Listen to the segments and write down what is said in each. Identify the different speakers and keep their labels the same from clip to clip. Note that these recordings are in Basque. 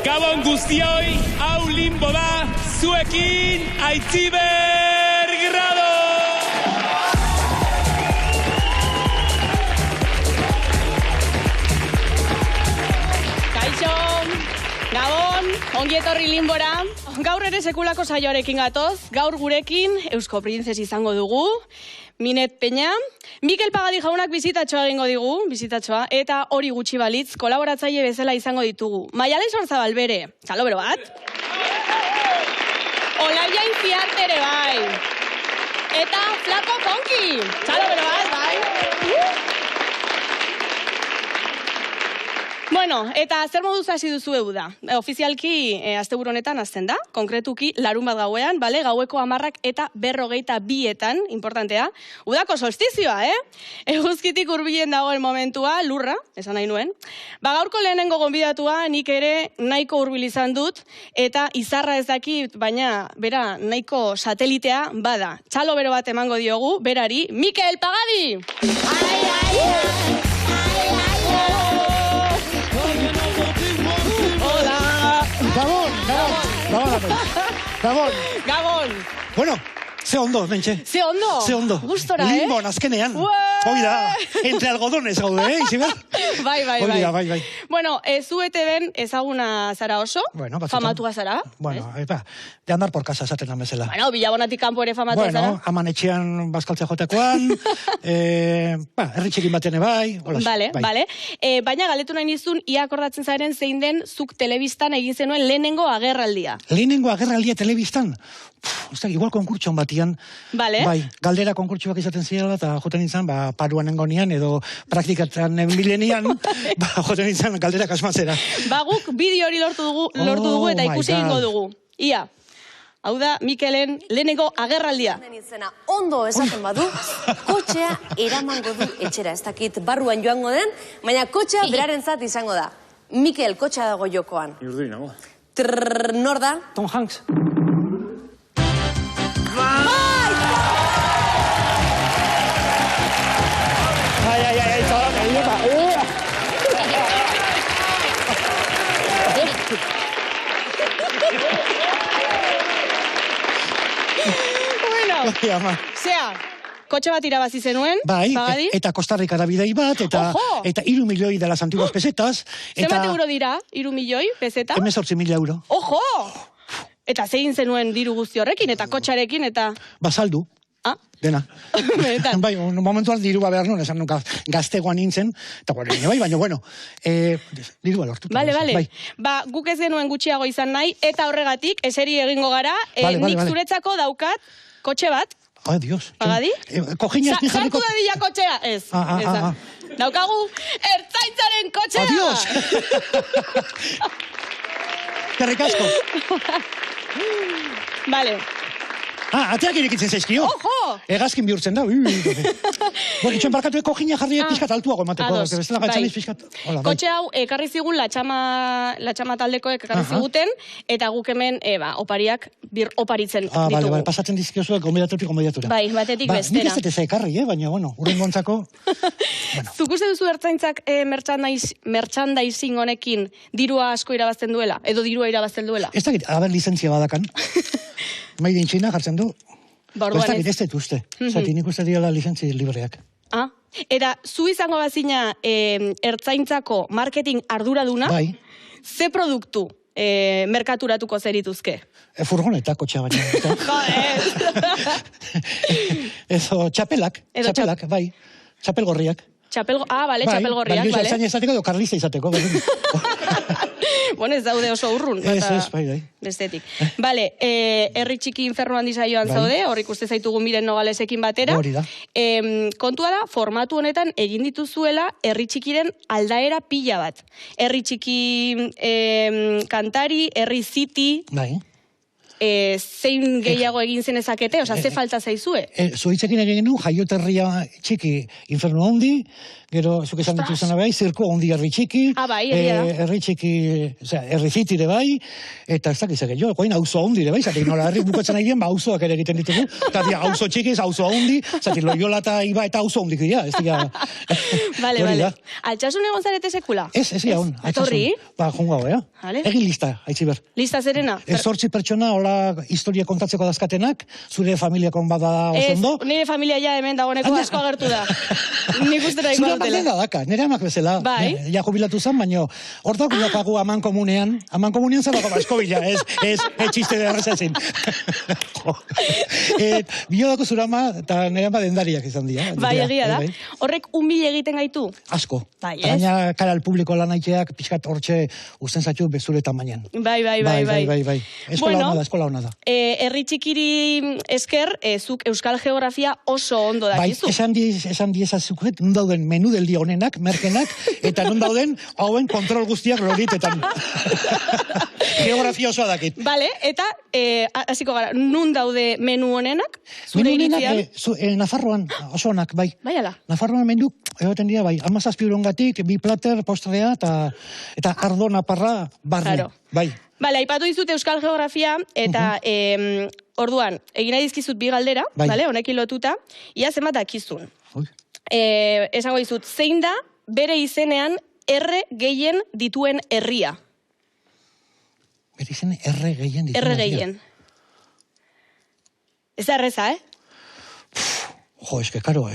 Speaker 1: Gabon guztioi, hau limbo da, zuekin Aitziber Grado!
Speaker 2: Kaixo, Gabon, ongi etorri limbora. Gaur ere sekulako saioarekin gatoz, gaur gurekin Eusko Printzes izango dugu, Minet Peña, Mikel Pagadi jaunak bizitatxoa egingo digu, bizitatxoa, eta hori gutxi balitz, kolaboratzaile bezala izango ditugu. Maialen Sorzabal bere, txalo bero bat. Olaia Inziarte ere bai. Eta Flaco Konki, txalo bero bat, bai. Bueno, eta zer moduz hasi duzu da? Ofizialki asteburu honetan hasten da, konkretuki larun bat gauean, bale? Gaueko 10 eta 42etan, importantea, udako solstizioa, Eguzkitik hurbilen dagoen momentua, lurra, esan nahi nuen. Gaurko lehenengo gonbidatua nik ere nahiko hurbil izan dut, eta izarra ez dakit, baina bera nahiko satelitea bada. Txalo bero bat emango diogu, berari, Mikel Pagadi! Gabon!
Speaker 3: Bueno, ze ondo, mentxe.
Speaker 2: Ze ondo?
Speaker 3: Ze ondo.
Speaker 2: Gustora,
Speaker 3: Limbon, azkenean. Hoi da, entre algodones gaude, Iziber?
Speaker 2: Bai.
Speaker 3: Hoi da, bai.
Speaker 2: Bueno, zu ETB-en ezaguna zara oso, famatua zara.
Speaker 3: Bueno, de andar por casa, esaten dan bezala.
Speaker 2: Bueno, Bilabonatik kanpo ere famatua zara.
Speaker 3: Bueno, aman etxean bazkaltzea jotekoan, erritxekin batene bai.
Speaker 2: Bale. Baina galetu nahi nizun, ia akordatzen zaren zein den zuk telebistan egin zenuen lehenengo agerraldia.
Speaker 3: Lehenengo agerraldia telebistan? Igual konkurtson batian.
Speaker 2: Bale.
Speaker 3: Bai, galdera konkurtsuak izaten zirela, eta joten nintzen, paruan engonian, edo praktikatzen milenian, joten nintzen galderak asmatzera.
Speaker 2: Guk bideo hori lortu dugu eta ikusi egingo dugu. Ia. Hau da, Mikelen lehenengo agerraldia.
Speaker 4: Ondo esaten badu, kotxea eramango du etxera. Ez dakit barruan joango den, baina kotxea berarentzat izango da. Mikel, kotxea dago jokoan.
Speaker 5: Urdui nago.
Speaker 4: Nor da?
Speaker 3: Tom Hanks.
Speaker 2: Zea, kotxe bat irabazi zenuen, Pagadi?
Speaker 3: Eta Kostarrikara bidei bat, eta 3 milioi de las antiguas pesetas.
Speaker 2: Zenbat euro dira, 3 milioi peseta?
Speaker 3: 18.000 euro.
Speaker 2: Ojo! Eta zein zenuen diru guzti horrekin, eta kotxarekin, eta...
Speaker 3: Basaldu. Dena. Bai, momentuan dirua behar nuen, esan nuka gaztegoan nintzen, eta baina, bueno, dirua lortu.
Speaker 2: Bale. Guk ez genuen gutxiago izan nahi, eta horregatik, eseri egingo gara, nik zuretzako daukat kotxe bat.
Speaker 3: Ai, Dios.
Speaker 2: Pagadi?
Speaker 3: Sartu
Speaker 2: dadila kotxea? Ez. Daukagu, ertzaintzaren kotxea!
Speaker 3: Adios! Kerrik asko.
Speaker 2: Bale.
Speaker 3: Ateak irekitzen zaizkio.
Speaker 2: Ojo!
Speaker 3: Egazkin bihurtzen da. Itxoen barkatu kojina jarriak pixkat altuago emateko.
Speaker 2: Kotxe hau, ekarri zigun latxama taldekoek ekarri ziguten, eta guk hemen opariak oparitzen ditugu.
Speaker 3: Bale, pasatzen dizkiozuek gomedatutik gomediatura.
Speaker 2: Bai, batetik bestera.
Speaker 3: Nik ez dut ekarri, baina, bueno, urren gontzako...
Speaker 2: Zuk uste duzu ertzaintzak merchandising honekin dirua asko irabazten duela? Edo dirua irabazten duela?
Speaker 3: Ez dakit, haber lizentzia badakan. Made in China jartzen du. Ez dakit, ez dut uste. Zati nik uste dira lizentzi libreak.
Speaker 2: Eta zu izango bazina ertzaintzako marketing arduraduna, ze produktu merkaturatuko zerituzke?
Speaker 3: Furgoneta, kotxea baina. Ezo, txapelak, bai. Txapel gorriak.
Speaker 2: Bale, txapel gorriak, bale.
Speaker 3: Ertzain izateko edo karlista izateko.
Speaker 2: Bueno, ez daude oso urrun.
Speaker 3: Ez, bai.
Speaker 2: Bestetik. Bale, herri txiki infernu handi saioan zaude, hor ikuste zaitugu Miren Nogalesekin batera.
Speaker 3: Hori da.
Speaker 2: Kontua da, formatu honetan egin dituzuela herri txikiren aldaera pila bat. Herri txiki kantari, herri ziti...
Speaker 3: Bai.
Speaker 2: Zein gehiago egin zen ezakete, oza, ze falta zaizue?
Speaker 3: Zuitzekin egin genuen, jaioterria txiki infernu handi, gero, zuk esan ditu zena bai, zirko ondi herri txiki,
Speaker 2: bai, egia da.
Speaker 3: herri txiki, herri zitire bai, eta ez dakizak jo, koin auzo ondire bai, zatik nola herri bukatzen nahi dien, auzoak ere egiten ditugu, eta dia auzo txikiz, auzo ondi, zatik Loiola eta Iba eta auzo ondik dira, ez dira.
Speaker 2: Vale. Altsasun egon zarete sekula?
Speaker 3: Ez egon,
Speaker 2: Torri?
Speaker 3: Ba, jungo, egin lista, Aitziber.
Speaker 2: Lista zerena?
Speaker 3: 8 pertsona, hola, historia kontatzeko dazkatenak, zure familiakon bada oso ondo.
Speaker 2: Ez, nire familia ja hemen dagoeneko asko agertu da. Nik uste da igual dela.
Speaker 3: Zura daka, nire amak bezala.
Speaker 2: Bai.
Speaker 3: Ja jubilatu zen, baina hor dago dakagu aman komunean zelako eskobila, ez txiste de errezazin. Bio dako zura ama, eta nire ama dendariak izan dira.
Speaker 2: Bai, egia da. Horrek unbil egiten gaitu?
Speaker 3: Asko.
Speaker 2: Bai, ez?
Speaker 3: Gaina kara al publiko lanaiteak, pixkat hortxe usten zaitu bezure tamainen.
Speaker 2: Bai.
Speaker 3: Eskola hona da.
Speaker 2: Herri txikiri esker, zuk euskal geografia oso ondo dakizu.
Speaker 3: Bai, esan diezazuket, nun dauden menu del dia honenak, merkenak, eta nun dauden hauen kontrol guztiak loritetan. Geografia osoa dakit.
Speaker 2: Bale, eta, hasiko gara, nun daude menu honenak? Zure iritzian?
Speaker 3: Nafarroan, oso onak, bai.
Speaker 2: Bai, ala.
Speaker 3: Nafarroan menu, egoten dira, bai, 17 eurongatik, 2 plater, postrea, eta ardo naparra barne. Claro. Bai.
Speaker 2: Bale, aipatu dizut euskal geografia, eta orduan, egin nahi dizkizut 2 galdera, bale, honekin lotuta, ia zenbat dakizun. Esango dizut, zein da bere izenean R gehien dituen herria?
Speaker 3: Bere izenean R gehien dituen herria?
Speaker 2: R gehien. Ez da erreza,
Speaker 3: Jo, eske, karo,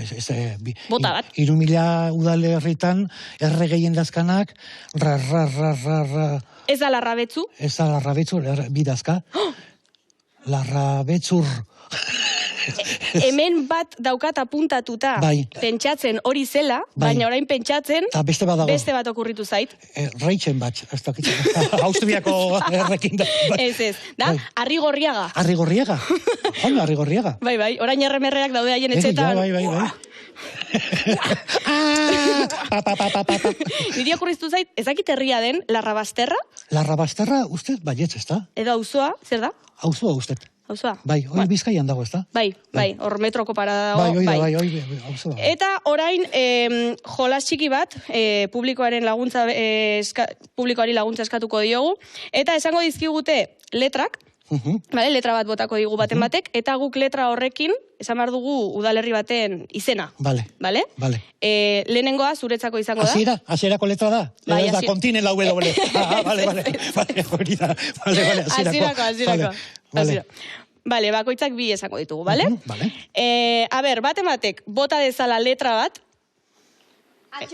Speaker 2: bota bat.
Speaker 3: 3.000 udale herritan, R gehien dazkanak,
Speaker 2: Ez da Larrabetzu?
Speaker 3: Ez da Larrabetzu, bidazka. Larrabetzur.
Speaker 2: Hemen bat daukat apuntatuta, pentsatzen hori zela, baina orain pentsatzen, beste bat okurritu zait.
Speaker 3: Reitzen bat, ez dakitzen. Austriako errekin da.
Speaker 2: Ez, da, Arrigorriaga.
Speaker 3: Arrigorriaga? Hola, Arrigorriaga.
Speaker 2: Bai, orain erremerreak daude haien etxetan.
Speaker 3: Bai.
Speaker 2: Niri okurriztu zait, ezakit herria den, Larrabasterra?
Speaker 3: Larrabasterra, ustez, baietz, ez da?
Speaker 2: Edo auzoa, zer da?
Speaker 3: Auzoa, ustez.
Speaker 2: Auzoa?
Speaker 3: Bai, hori Bizkaian dago, ez da?
Speaker 2: Bai, hor metroko parada dago.
Speaker 3: Bai, auzoa.
Speaker 2: Eta orain, jolas txiki bat, publikoari laguntza eskatuko diogu, eta esango dizkigute letrak, letra bat botako digu baten batek, eta guk letra horrekin, esan behar dugu udalerri baten izena. Bale. Lehenengoa zuretzako izango da.
Speaker 3: Hasierako letra da?
Speaker 2: Bai,
Speaker 3: da kontinen la W. Bale. Hori da.
Speaker 2: Hasierako. Bale, bakoitzak 2 esango ditugu, bale? A ber, baten batek, bota dezala letra bat. H.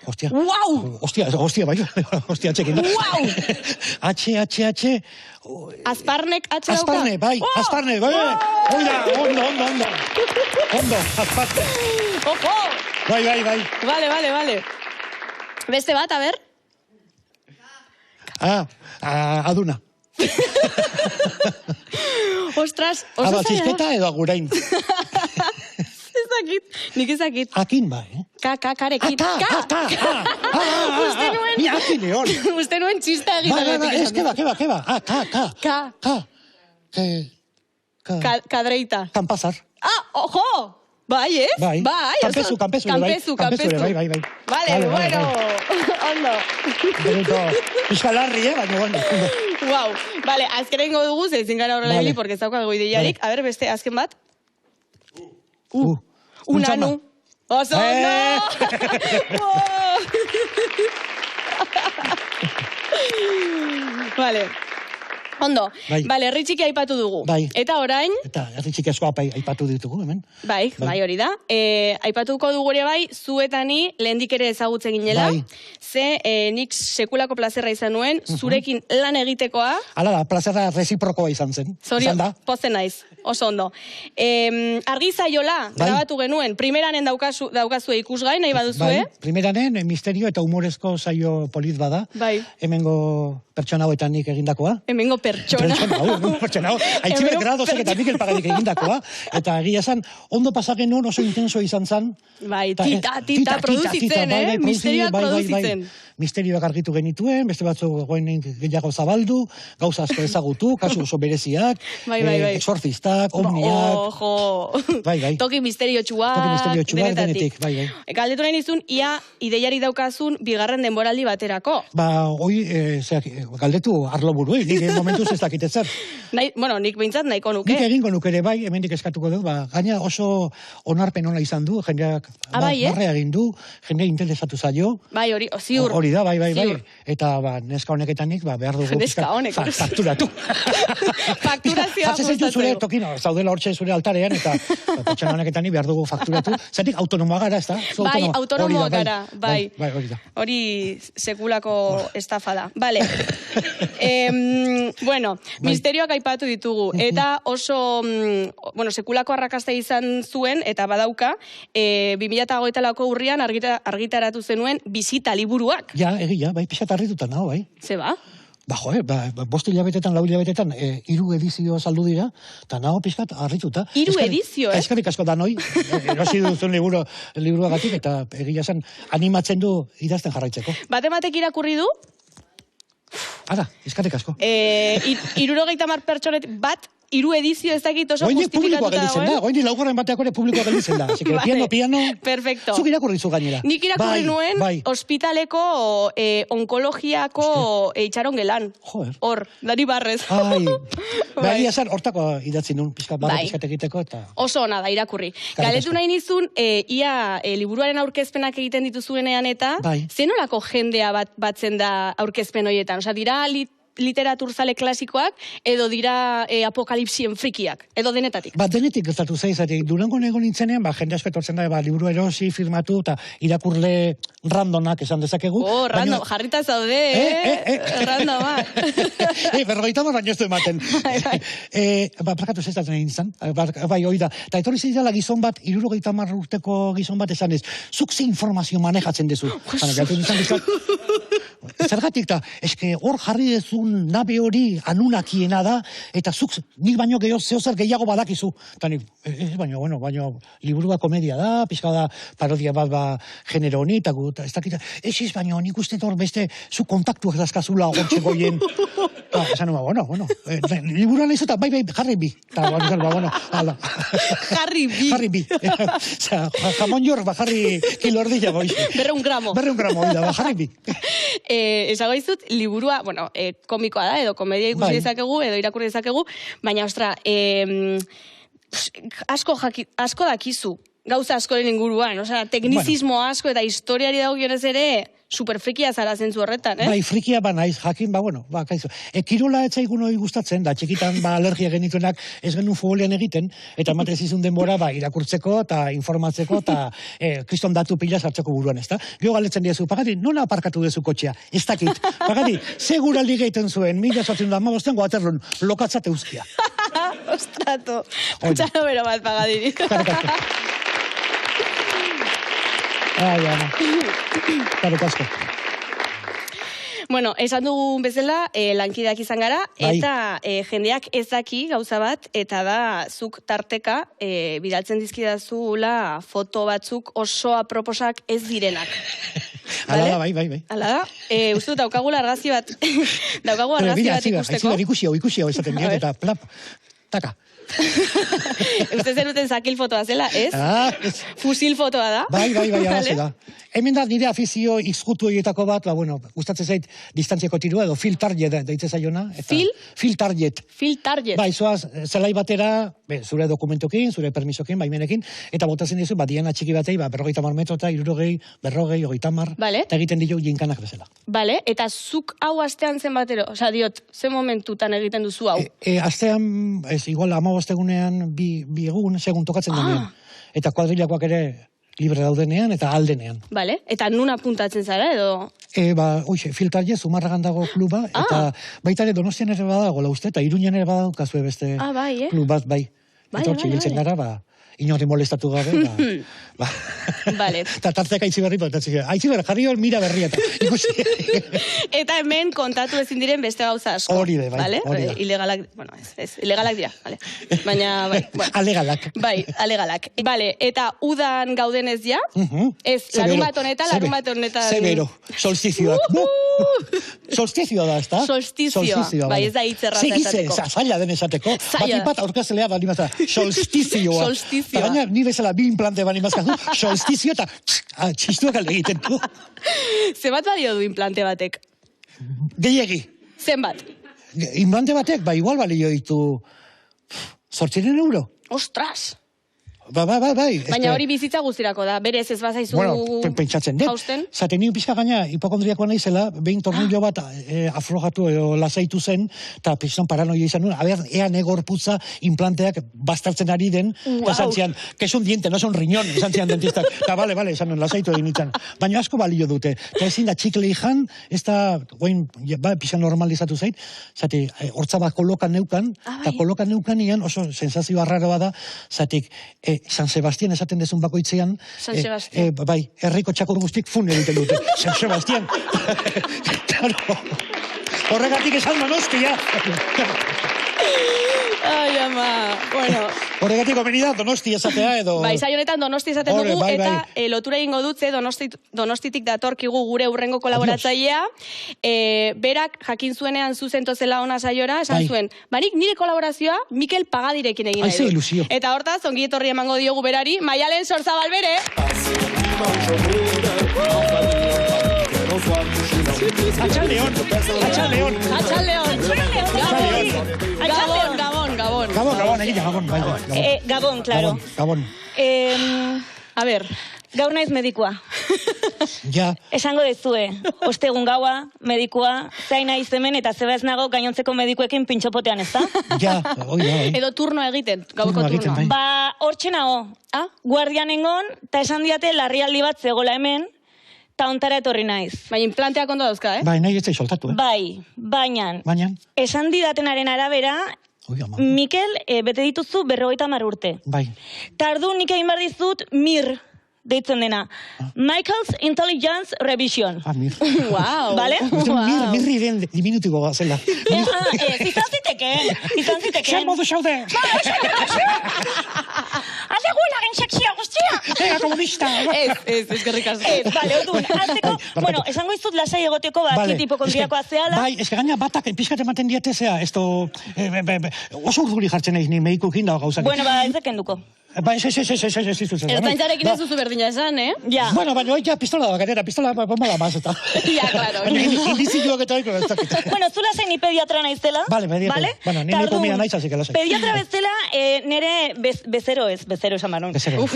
Speaker 2: Hostia. Wow! Hostia, bai. Hostia, txekin. Wow! H. Azparnek H dauka? Azparne, bai. Oida, ondo. Azparne. Ojo! Bai. Vale. Beste bat, a ber? Aduna. Ostras, oso zaila. Abalzizketa edo agurain. Nik ezakit. Akin ba, karekin. Uste nuen txista egiten. Ez, keba. Kadreita. Kanpazar. Ojo! Bai, ez? Bai. Kampezu. Bai. Vale, bueno. Ondo. Euskalarri, baina ondo. Wow. Vale, azkenengo dugu, zeizin gara horrela hili, porque ez daukago ideiarik. A ver, beste, azken bat. Unanu. Oso, no! Vale. Ondo. Vale, herri txiki aipatu dugu. Eta orain... Eta herri txiki asko aipatu ditugu, hemen. Bai, hori da. Aipatuko dugu ere bai, zuetani lehendik ere ezagutzen ginela. Ze nik sekulako plazerra izan nuen, zurekin lan egitekoa. Hala da, plazerra resiprokoa izan zen. Zorio, pozen naiz. Oso ondo. Argizaiola, grabatu genuen, primeranen daukazue ikusgai, nahi baduzue. Primeranen, misterio eta humorezko saio polit bada. Hemengo pertsona hauetan nik egindakoa. Hemengo pertsona. Pertsona hau. Aitziber gradozek eta Mikel Pagadik egindakoa. Eta egia esan, ondo pasagen nuen oso intenso izan zen. Bai, tita produzitzen, misterioak produzitzen.
Speaker 3: misterioak argitu genituen, beste batzuk gehiago zabaldu, gauza asko ezagutu, kasu oso bereziak, exorcistak, omniak.
Speaker 2: Ojo!
Speaker 3: Bai.
Speaker 2: Toki misteriotsuak,
Speaker 3: denetik, bai.
Speaker 2: Galdetu nahi nizun, ia ideiari daukazun bigarren denboraldi baterako.
Speaker 3: Galdetu arlo buruei, nik momentuz ez dakit ezer.
Speaker 2: Bueno, nik behintzat nahiko nuke.
Speaker 3: Nik egingo nuke ere bai, hemendik eskatuko dut, gaina oso onarpen ona izan du, jendeak barrea egin du, jende interesatu zaio.
Speaker 2: Bai, ziur.
Speaker 3: Hori da, bai. Eta neska honeketanik behar dugu fakturatu.
Speaker 2: Fakturazioa
Speaker 3: gustatzen zaitu zure tokino, zaudela hortxe zure altarean, eta pertsona honeketanik behar dugu fakturatu. Zatik autonomoa gara, ez da?
Speaker 2: Bai, autonomoa gara, bai.
Speaker 3: Hori da.
Speaker 2: Hori sekulako estafa da. Vale. Bueno, misterioak aipatu ditugu, eta oso, sekulako arrakasta izan zuen, eta badauka, 2008ko urrian argitaratu zenuen Bizita liburuak.
Speaker 3: Ja, egia, bai, pixat harritutan nago, bai.
Speaker 2: Zeba?
Speaker 3: Bost hilabetetan, 4 hilabetetan, 3 edizio saldu dira, eta nago pixkat harrituta.
Speaker 2: 3 edizio,
Speaker 3: Eskerrik asko da noi, erosi duzun liburuagatik, eta egia zen animatzen du idazten jarraitzeko.
Speaker 2: Batematek irakurri du?
Speaker 3: Ara, eskerrik asko.
Speaker 2: 70 pertsonet bat, 3 edizio ez dakit oso justifikatuta dagoen.
Speaker 3: Goini laugarren bateako ere publikoa gelditzen da. Así que piano.
Speaker 2: Perfecto.
Speaker 3: Zuk irakurri zu gainera.
Speaker 2: Nik irakurri nuen ospitaleko onkologiako itxaron gelan. Hor, Dani Barrez.
Speaker 3: Bai, esan hortako idatzi nun, pizkat egiteko eta...
Speaker 2: Oso ona da irakurri. Galetu nahi nizun, ia liburuaren aurkezpenak egiten dituzuenean eta zenolako jendea batzen da aurkezpen horietan? Osa, dira literaturzale klasikoak, edo dira apokalipsien frikiak, edo denetatik?
Speaker 3: Denetik gertatu zaizatik. Durango nego nintzenean, jende asko etortzen da, liburu erosi, firmatu, eta irakurle randonak esan dezakegu.
Speaker 2: Random, jarrita zaude, randomak.
Speaker 3: 50 baino ez du ematen. Plakatu zestatzen egin zan, bai, hori da. Eta etorri zidala gizon bat, 70 urteko gizon bat esan ez, zuk ze informazio manejatzen dezu. Zergatik da, eske hor jarri dezun nabe hori anunakiena da, eta zuk nik baino zeozer gehiago badakizu. Eta nik, baino liburua komedia da, pixka da parodia bat genero honi, eta ez dakit, ez baino nik uste hor beste zu kontaktuak dazkazula hor txegoien. Esan bueno, liburua nahizu eta bai, jarri bi.
Speaker 2: Jarri bi.
Speaker 3: Jarri bi. Jamon jor, jarri kilo erdila goiz.
Speaker 2: 200 gramo.
Speaker 3: 200 gramo, jarri bi.
Speaker 2: Esago izut, liburua, komikoa da, edo komedia ikusi dezakegu, edo irakurri dezakegu, baina, ostra, asko dakizu, gauza askoren inguruan, osea, teknizismo asko eta historiari dagokionez ere, superfrikia zara zentzu horretan,
Speaker 3: Bai, frikia naiz, jakin, kaizu. Kirola etzaigun hori gustatzen, da txikitan alergia genituenak ez genuen futbolean egiten, eta ematen zizun denbora irakurtzeko eta informatzeko eta kriston datu pila sartzeko buruan, ezta? Gio galetzen diazu, pagati, nona aparkatu dezu kotxea? Ez dakit, pagati, seguraldi geiten zuen, 1815 Waterloon, lokatzate euskia.
Speaker 2: Ostrato, putxano bero bat pagadi.
Speaker 3: Karek asko.
Speaker 2: Bueno, esan dugun bezala, lankideak izan gara, eta jendeak ez daki gauza bat, eta da, zuk tarteka, bidaltzen dizkidazula foto batzuk oso aproposak ez direnak.
Speaker 3: Ala da, bai.
Speaker 2: Ala da, uste dut, daukagula argazki bat, ikusteko.
Speaker 3: Ikusi hau esaten diot, eta plap, taka.
Speaker 2: Uste zenuten zakil fotoa zela, ez? Fusil fotoa da?
Speaker 3: Bai, hau da. Hemen da nire afizio izkutu horietako bat, gustatzen zait distantziako tirua, edo field target deitze zaiona. Field target.
Speaker 2: Field target.
Speaker 3: Bai, zoaz, zelai batera, zure dokumentokin, zure permisokin, baimenekin, eta botatzen dizu, diana txiki batei, 50 metro eta 60, 40, eta egiten ditu jinkanak bezala.
Speaker 2: Bale, eta zuk hau astean zen batero, oza, diot, ze momentutan egiten duzu hau?
Speaker 3: Astean, igual, 15 egunean, bi egun, segun tokatzen denean. Eta kuadrilakoak ere libre daudenean eta aldenean.
Speaker 2: Bale, eta nun apuntatzen zara edo?
Speaker 3: Filtarje, Zumarragan dago kluba, eta baita ere Donostian ere badago, uste, eta Iruñan ere badaukazu beste klub bat, bai. Eta hortxe giltzen gara, inori molestatu gabe, ba.
Speaker 2: Vale.
Speaker 3: Eta tarteak Aitziberri, Aitziber, jarri hor mira berria eta ikusi.
Speaker 2: Eta hemen kontatu ezin diren beste gauza asko.
Speaker 3: Hori de, bai,
Speaker 2: vale?
Speaker 3: hori da.
Speaker 2: Ilegalak, bueno, ez, ilegalak dira, vale. Baina, bai, bueno.
Speaker 3: Alegalak.
Speaker 2: Bai, alegalak. Vale, eta udan gaudenez ja, ez, larunbat honetan...
Speaker 3: Severo, solstizioak. Solstizioa da, ezta?
Speaker 2: Solstizioa, bai, ez da hitzerra esateko.
Speaker 3: Zaila den esateko. Bat aurkazelea bani mazta, solstizioa.
Speaker 2: Solstizioa.
Speaker 3: Baina, ni bezala bi implante bani mazkazu, solstizio eta txistuak alde egiten du.
Speaker 2: Zenbat balio du implante batek?
Speaker 3: Gehiegi.
Speaker 2: Zenbat?
Speaker 3: Implante batek, ba, igual balio ditu 800 euro.
Speaker 2: Ostras!
Speaker 3: Bai.
Speaker 2: Baina hori bizitza guztirako da, berez ez bazaizu
Speaker 3: pentsatzen dut.
Speaker 2: Hausten?
Speaker 3: Zaten nio pixka gaina, hipokondriakoa naizela, behin tornillo bat aflojatu edo lasaitu zen, eta pixkan paranoia izan nuen, aber, ea negorputza implanteak bastartzen ari den, eta esan zian, que es un diente, no es un riñón, esan zian dentistak, eta bale, esan nuen, lasaitu egin nintzen. Baina asko balio dute, eta ezin da txikle ijan, ez da, goin, pixkan normalizatu zait, zati, hortza bat kolokan neukan, eta kolokan neukan ian, oso sensazio arraroa da, zatik, San Sebastián esaten dezun bakoitzean,
Speaker 2: San Sebastián.
Speaker 3: Bai, herriko txakur guztik fun egiten dute. San Sebastián. Claro. Horregatik esan Donostia.
Speaker 2: Ai, ama, bueno.
Speaker 3: Horregatik omenida Donostia esatea edo...
Speaker 2: Bai, zai honetan Donosti esaten dugu, eta lotura egingo dut, Donostitik datorkigu gure urrengo kolaboratzailea. Berak jakin zuenean zuzento zela ona saiora, esan zuen, banik nire kolaborazioa Mikel Pagadirekin egin nahi du. Eta hortaz, ongi etorri emango diogu berari, Maialen Sorzabal bere.
Speaker 3: Atxaldeon. Gabon, egina, Gabon, bai.
Speaker 5: Gabon, claro.
Speaker 3: Gabon.
Speaker 2: A ber,
Speaker 5: gaur naiz medikua.
Speaker 3: Ja.
Speaker 5: Esango dezue, ostegun gaua, medikua, zain naiz hemen eta zeba ez nago gainontzeko medikuekin pintxopotean, ez da?
Speaker 3: Ja, oi.
Speaker 2: Edo turno egiten, gauko turno.
Speaker 5: Ba, hortxe nago, guardianengon, eta esan diate larrialdi bat zegola hemen, eta ontara etorri naiz.
Speaker 2: Baina implanteak ondo dauzka,
Speaker 3: Bai, nahi ez da soltatu,
Speaker 5: Bai, baina, esan didatenaren arabera, Mikel, bete dituzu 50 urte.
Speaker 3: Bai.
Speaker 5: Tardu nik egin behar dizut MIR, deitzen dena. Michael's Intelligence Revision.
Speaker 3: MIR.
Speaker 2: Wow.
Speaker 5: Vale?
Speaker 3: Mirri den diminutiko zela.
Speaker 5: Izan zitekeen.
Speaker 3: Zer modu xaude?
Speaker 5: Azegularen sekzio guztia!
Speaker 3: Ega komunista!
Speaker 2: Ez, gerrik asko.
Speaker 5: Ez, bale, orduan, azteko, bueno, esango izut lasai egoteko bat hipokondriakoa zehala.
Speaker 3: Bai, ez que gaina batak pixkat ematen diate zea, esto, oso urduri jartzen egin medikuekin dago gauzak.
Speaker 5: Bueno, ba, ez dekenduko.
Speaker 3: Ba, ez izuzen.
Speaker 2: Ertzaintzarekin ez duzu berdina esan,
Speaker 5: Ja.
Speaker 3: Bueno, baina ja pistola da, gainera, pistola bomba da maz, eta.
Speaker 2: Ja, claro.
Speaker 3: Indizioak eta oiko, ez dakit.
Speaker 5: Bueno, zu lasai ni pediatra naizela.
Speaker 3: Vale, pediatra. Bueno, ni nekomia naiz, así que lasai.
Speaker 5: Pediatra bezala, nere bezero esan banon.
Speaker 3: Bezero.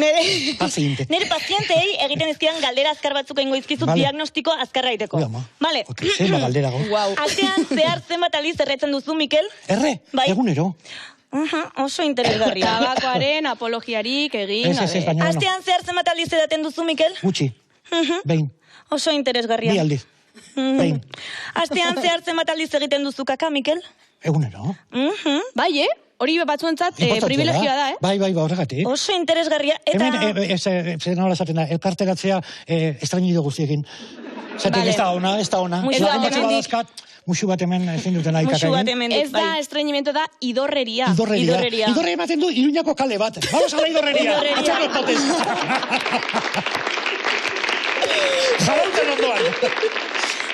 Speaker 3: Paziente.
Speaker 5: Nere pazientei egiten izkidan galdera azkar batzuk egingo izkizut diagnostiko azkarra egiteko. Vale.
Speaker 3: Zema galdera go.
Speaker 5: Astean zehar zenbat aldiz erretzen duzu, Mikel?
Speaker 3: Erre, egunero.
Speaker 5: Oso interesgarria.
Speaker 2: Tabakoaren apologiarik egin.
Speaker 5: Astean zehar zenbat aldiz edaten duzu, Mikel?
Speaker 3: Gutxi. Behin.
Speaker 5: Oso interesgarria.
Speaker 3: 2 aldiz. Behin.
Speaker 5: Astean zehar zenbat aldiz egiten duzu kaka, Mikel?
Speaker 3: Egunero.
Speaker 2: Bai, hori batzuentzat privilegioa da,
Speaker 3: Bai, horregatik.
Speaker 5: Oso interesgarria.
Speaker 3: Hemen, ez nola esaten da, elkarteratzea estrainido guztiekin. Zatik ez da ona. Musu bat hemen ezin duten nahi kakain.
Speaker 2: Ez da estreñimiento, da idorreria.
Speaker 3: Idorreria ematen du Iruñako kale bat. Vamos a la idorreria. Atxarro potez. Zarauten ondoan.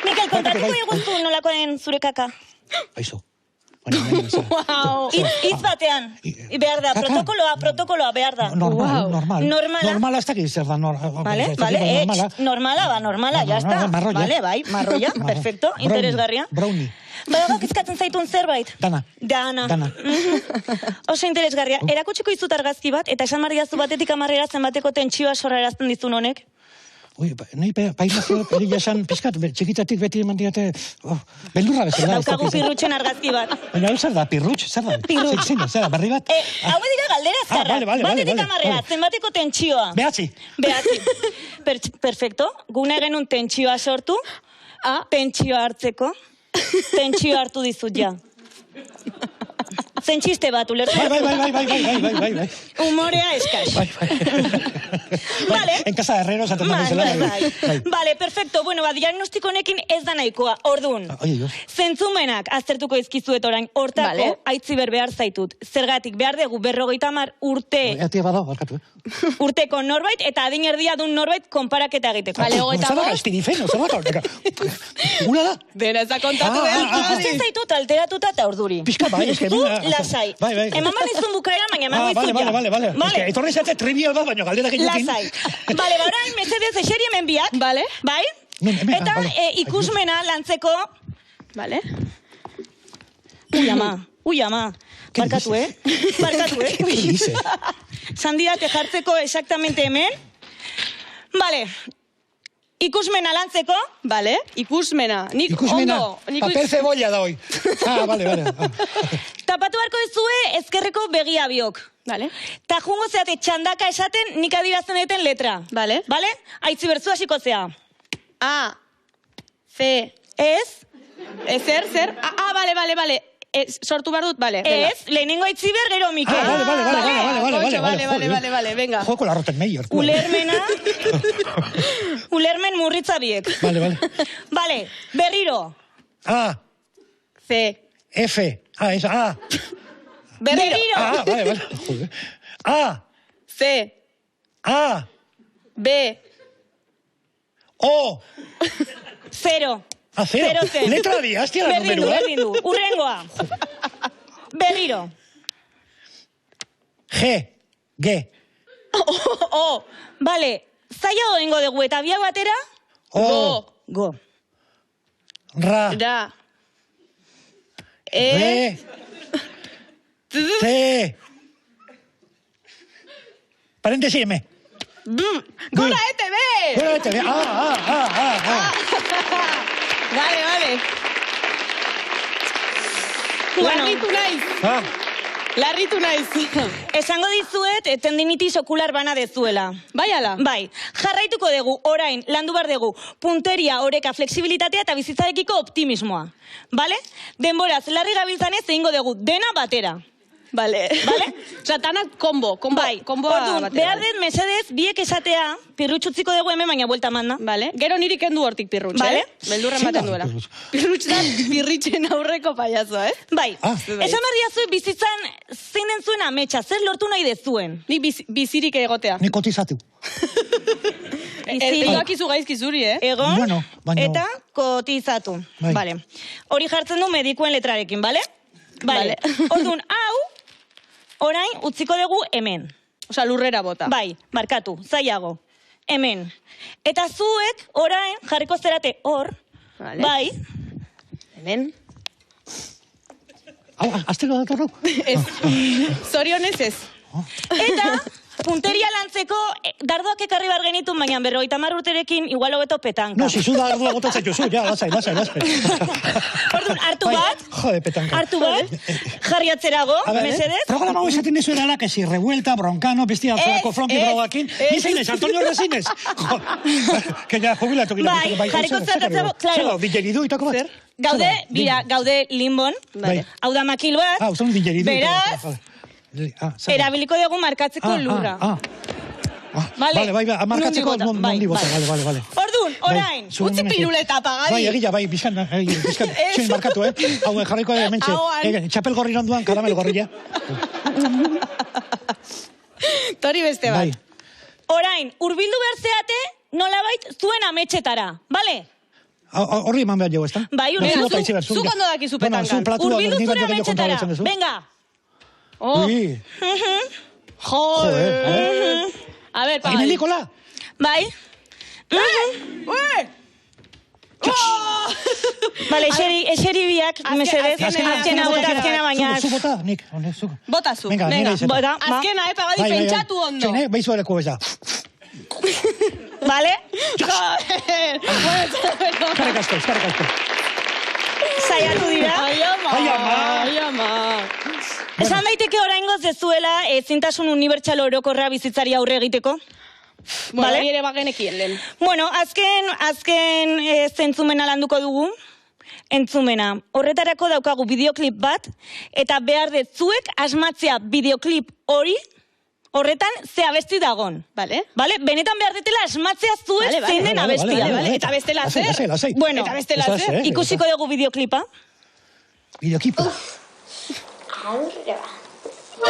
Speaker 5: Mikel, kontatuko iguzu nolakoen zure kaka?
Speaker 3: Aizu.
Speaker 5: Wow. Itz batean. Behar da, protokoloa behar da.
Speaker 3: Normala ez dakit zer da.
Speaker 5: Vale, normala, ya está. Vale, bai, marroia, perfecto, interesgarria.
Speaker 3: Brownie.
Speaker 5: Badago kezkatzen zaitun zerbait?
Speaker 3: Dana.
Speaker 5: Oso interesgarria. Erakutsiko izut argazki bat, eta esan marriazu batetik 10 zenbateko tentsioa sorrarazten dizun honek?
Speaker 3: Nahi paimazio perilla esan pizkat, txikitatik beti eman diate, beldurra bezala.
Speaker 5: Daukagu pirrutxen argazki bat.
Speaker 3: Baina, zer da, pirrutx? Zer da?
Speaker 5: Pirrutx.
Speaker 3: Zer da, berri bat?
Speaker 5: Hau dira galdera azkarra. Batetik 10, zenbateko tentsioa?
Speaker 3: 9.
Speaker 5: Perfecto. Gune genuen tentsioa sortu, tentsioa hartzeko, tentsioa hartu dizut ja. Zentxiste bat, ulertzen?
Speaker 3: Bai.
Speaker 5: Humorea eskas.
Speaker 3: Bai.
Speaker 5: Vale.
Speaker 3: En casa de herrero, esaten da bezala.
Speaker 5: Bai. Vale, perfecto. Bueno, diagnostiko honekin ez da nahikoa. Ordun.
Speaker 3: Oie, Dios.
Speaker 5: Zentzumenak aztertuko izkizuet orain. Hortako,
Speaker 2: Vale.
Speaker 5: aitziber behar zaitut. Zergatik behar dugu 50 urte
Speaker 3: Ea bada, barkatu,
Speaker 5: urteko norbait eta adin erdia dun norbait konparaketa egiteko.
Speaker 2: Vale, hogeita
Speaker 3: Zer da,
Speaker 2: bost.
Speaker 3: estirifeno, zer da? Una da?
Speaker 2: Dena ez da kontatu
Speaker 3: Ah,
Speaker 2: behar.
Speaker 5: Ikusten zaitut alteratuta eta orduri.
Speaker 3: Pixka, bai, eske
Speaker 5: Zu
Speaker 3: mina-
Speaker 5: lasai.
Speaker 3: Bai.
Speaker 5: Eman izun bukaera, baina eman izun ja.
Speaker 3: Vale. Eske, etorri zate trivial bat, baina galderak egin.
Speaker 5: Lasai. Bale, orain, mesedez, eseri hemen biak.
Speaker 2: Vale.
Speaker 5: Bai?
Speaker 3: Hemen,
Speaker 5: Eta
Speaker 3: vale.
Speaker 5: ikusmena lantzeko...
Speaker 2: Vale.
Speaker 5: Ui, ama.
Speaker 3: ¿Qué
Speaker 5: Barkatu,
Speaker 3: dices?
Speaker 5: Barkatu,
Speaker 3: ¿Qué dice?
Speaker 5: Sandidate jartzeko exactamente hemen. Vale. Ikusmena lantzeko.
Speaker 2: Vale. Ikusmena. Nik
Speaker 3: Ikusmena,
Speaker 2: ondo.
Speaker 3: papel cebolla da hoy. Vale.
Speaker 5: Tapatu beharko duzue ezkerreko begia biok.
Speaker 2: Vale.
Speaker 5: Ta jungo zeate txandaka esaten nik adirazten duten letra.
Speaker 2: Vale.
Speaker 5: Vale? Aitzi bertzu hasiko zea.
Speaker 2: A. C.
Speaker 5: Ez?
Speaker 2: Zer? Vale. Sortu behar dut, vale. venga.
Speaker 5: Ez, lehenengo aitziber gero Mikel.
Speaker 2: Vale, venga.
Speaker 3: Juego con la Rottenmeier.
Speaker 5: Ulermen murritza biek.
Speaker 3: Vale.
Speaker 5: Vale, berriro.
Speaker 3: A,
Speaker 2: C.
Speaker 3: F, es A.
Speaker 2: Berriro.
Speaker 3: Vale. Joder. A,
Speaker 2: C.
Speaker 3: A,
Speaker 2: B.
Speaker 3: O.
Speaker 5: Zero.
Speaker 3: A cero.
Speaker 5: Zen.
Speaker 3: Letra di, hastia la número,
Speaker 5: Berdindu. Urrengoa. Berriro.
Speaker 3: G,
Speaker 2: O.
Speaker 5: Vale, zaila doengo dugu eta biak batera?
Speaker 3: O,
Speaker 5: Go.
Speaker 3: Ra,
Speaker 2: Ra.
Speaker 3: B, C. Paréntesis M.
Speaker 2: Gora ETV.
Speaker 3: Bueno, te ve.
Speaker 2: Vale.
Speaker 5: Bueno.
Speaker 2: Larritu naiz.
Speaker 5: Esango dizuet, tendinitis okular bana dezuela.
Speaker 2: Bai ala.
Speaker 5: Bai, jarraituko dugu, orain, landu bar dugu, punteria, oreka, flexibilitatea eta bizitzarekiko optimismoa. Bale? Denboraz, larri gabiltzanez egingo dugu, dena batera.
Speaker 2: Vale. Osa, tanak kombo.
Speaker 5: Bai, orduan, behar dut mesedez, biek esatea, pirrutxutziko dugu hemen, baina buelta manda.
Speaker 2: Vale. Gero niri kendu hortik pirrutx,
Speaker 5: Vale.
Speaker 2: Beldurren baten duela. Pirrutx da pirritxen aurreko payazo,
Speaker 5: Bai,
Speaker 3: Ah.
Speaker 5: esan berria zuen bizitzan zein den zuen ametsa, zer lortu nahi dezuen.
Speaker 2: Nik bizirik egotea.
Speaker 3: Ni kotizatu.
Speaker 2: Erpioak izu gaizki zuri,
Speaker 5: Egon,
Speaker 3: Bueno, baina-
Speaker 5: eta kotizatu.
Speaker 3: Bai.
Speaker 5: Vale. Hori jartzen du medikuen letrarekin, bale? Vale. Orduan, hau, orain utziko dugu hemen.
Speaker 2: Osa, lurrera bota.
Speaker 5: Bai, markatu, zailago. Hemen. Eta zuek, orain, jarriko zerate hor,
Speaker 2: Vale.
Speaker 5: bai,
Speaker 2: Hemen.
Speaker 3: Hau, aztero datorru?
Speaker 2: Ez. Zorionez ez.
Speaker 5: eta punteria lantzeko dardoak ekarri bar genitun, baina 50 urterekin igual hobeto petanka.
Speaker 3: No, si zu da ardua botatzen jozu, ja, lasai.
Speaker 5: Orduan, hartu
Speaker 3: Bai,
Speaker 5: bat,
Speaker 3: jode, petanka.
Speaker 5: hartu bat, jarri atzerago,
Speaker 3: A ver,
Speaker 5: mesedez.
Speaker 3: programa hau esaten dizu erala, que si revuelta, broncano, bestia, zorako fronti drogakin. Ni zein Antonio Resines? Jo, que ja jubilatu gira.
Speaker 5: Bai, jarriko zertatzeko, claro.
Speaker 3: Zer, digeridu itako bat?
Speaker 5: Gaude Limbon,
Speaker 2: Vale.
Speaker 5: hau da makil bat,
Speaker 3: Ah, uzun digeridu.
Speaker 5: beraz, erabiliko dugu markatzeko lurra. Vale.
Speaker 3: Bai, markatzeko nondi bota, vale.
Speaker 5: Orduan, orain,
Speaker 2: Utzi piruleta, pagadi.
Speaker 3: Bai, egia, bai, bizkan, txuen markatu, Hau, jarriko hementxe,
Speaker 2: Ahoan.
Speaker 3: txapel gorri nonduan, karamel gorria.
Speaker 2: Tori beste bat.
Speaker 3: Bai.
Speaker 5: orain, urbildu berzeate, nolabait zuen ametxetara, bale?
Speaker 3: Horri eman behar jau, ez da?
Speaker 5: Bai, urbildu
Speaker 2: zu ondo dakizu petankan.
Speaker 5: Urbildu zuen ametxetara, venga.
Speaker 2: Oh.
Speaker 3: Ui,
Speaker 2: Joder. A ver,
Speaker 3: Ai,
Speaker 2: pagadi.
Speaker 3: Nikola!
Speaker 5: Bai.
Speaker 2: Ue!
Speaker 5: Vale, eseri biak, mesedez, azkena baina.
Speaker 3: Zu bota, Nik, zu.
Speaker 2: Bota zu.
Speaker 3: Venga, nire izan.
Speaker 5: Bota, ba.
Speaker 2: Azkena, pagadi, pentsatu ondo.
Speaker 3: Txene, behizu ereko eza.
Speaker 5: Vale?
Speaker 2: Joder.
Speaker 3: Eskarek asko.
Speaker 5: Saiatu dira.
Speaker 2: Ai, ama.
Speaker 5: Esan daiteke oraingoz ez zuela ezintasun unibertsal orokorra bizitzari aurre egiteko?
Speaker 2: Bueno,
Speaker 5: Vale.
Speaker 2: hori ere bagenekien lehen.
Speaker 5: Bueno, azken zentzumena landuko dugu. entzumena. Horretarako daukagu bideoklip bat, eta behar dut zuek asmatzea bideoklip hori, horretan ze abesti dagon.
Speaker 2: Vale.
Speaker 5: Vale? Benetan behar dutela asmatzea zuek zein den abestia.
Speaker 2: Eta bestela zer?
Speaker 3: Lasai.
Speaker 5: Bueno,
Speaker 2: eta bestela zer?
Speaker 5: ikusiko dugu bideoklipa.
Speaker 3: Bideokipa.
Speaker 6: Aurrera ba.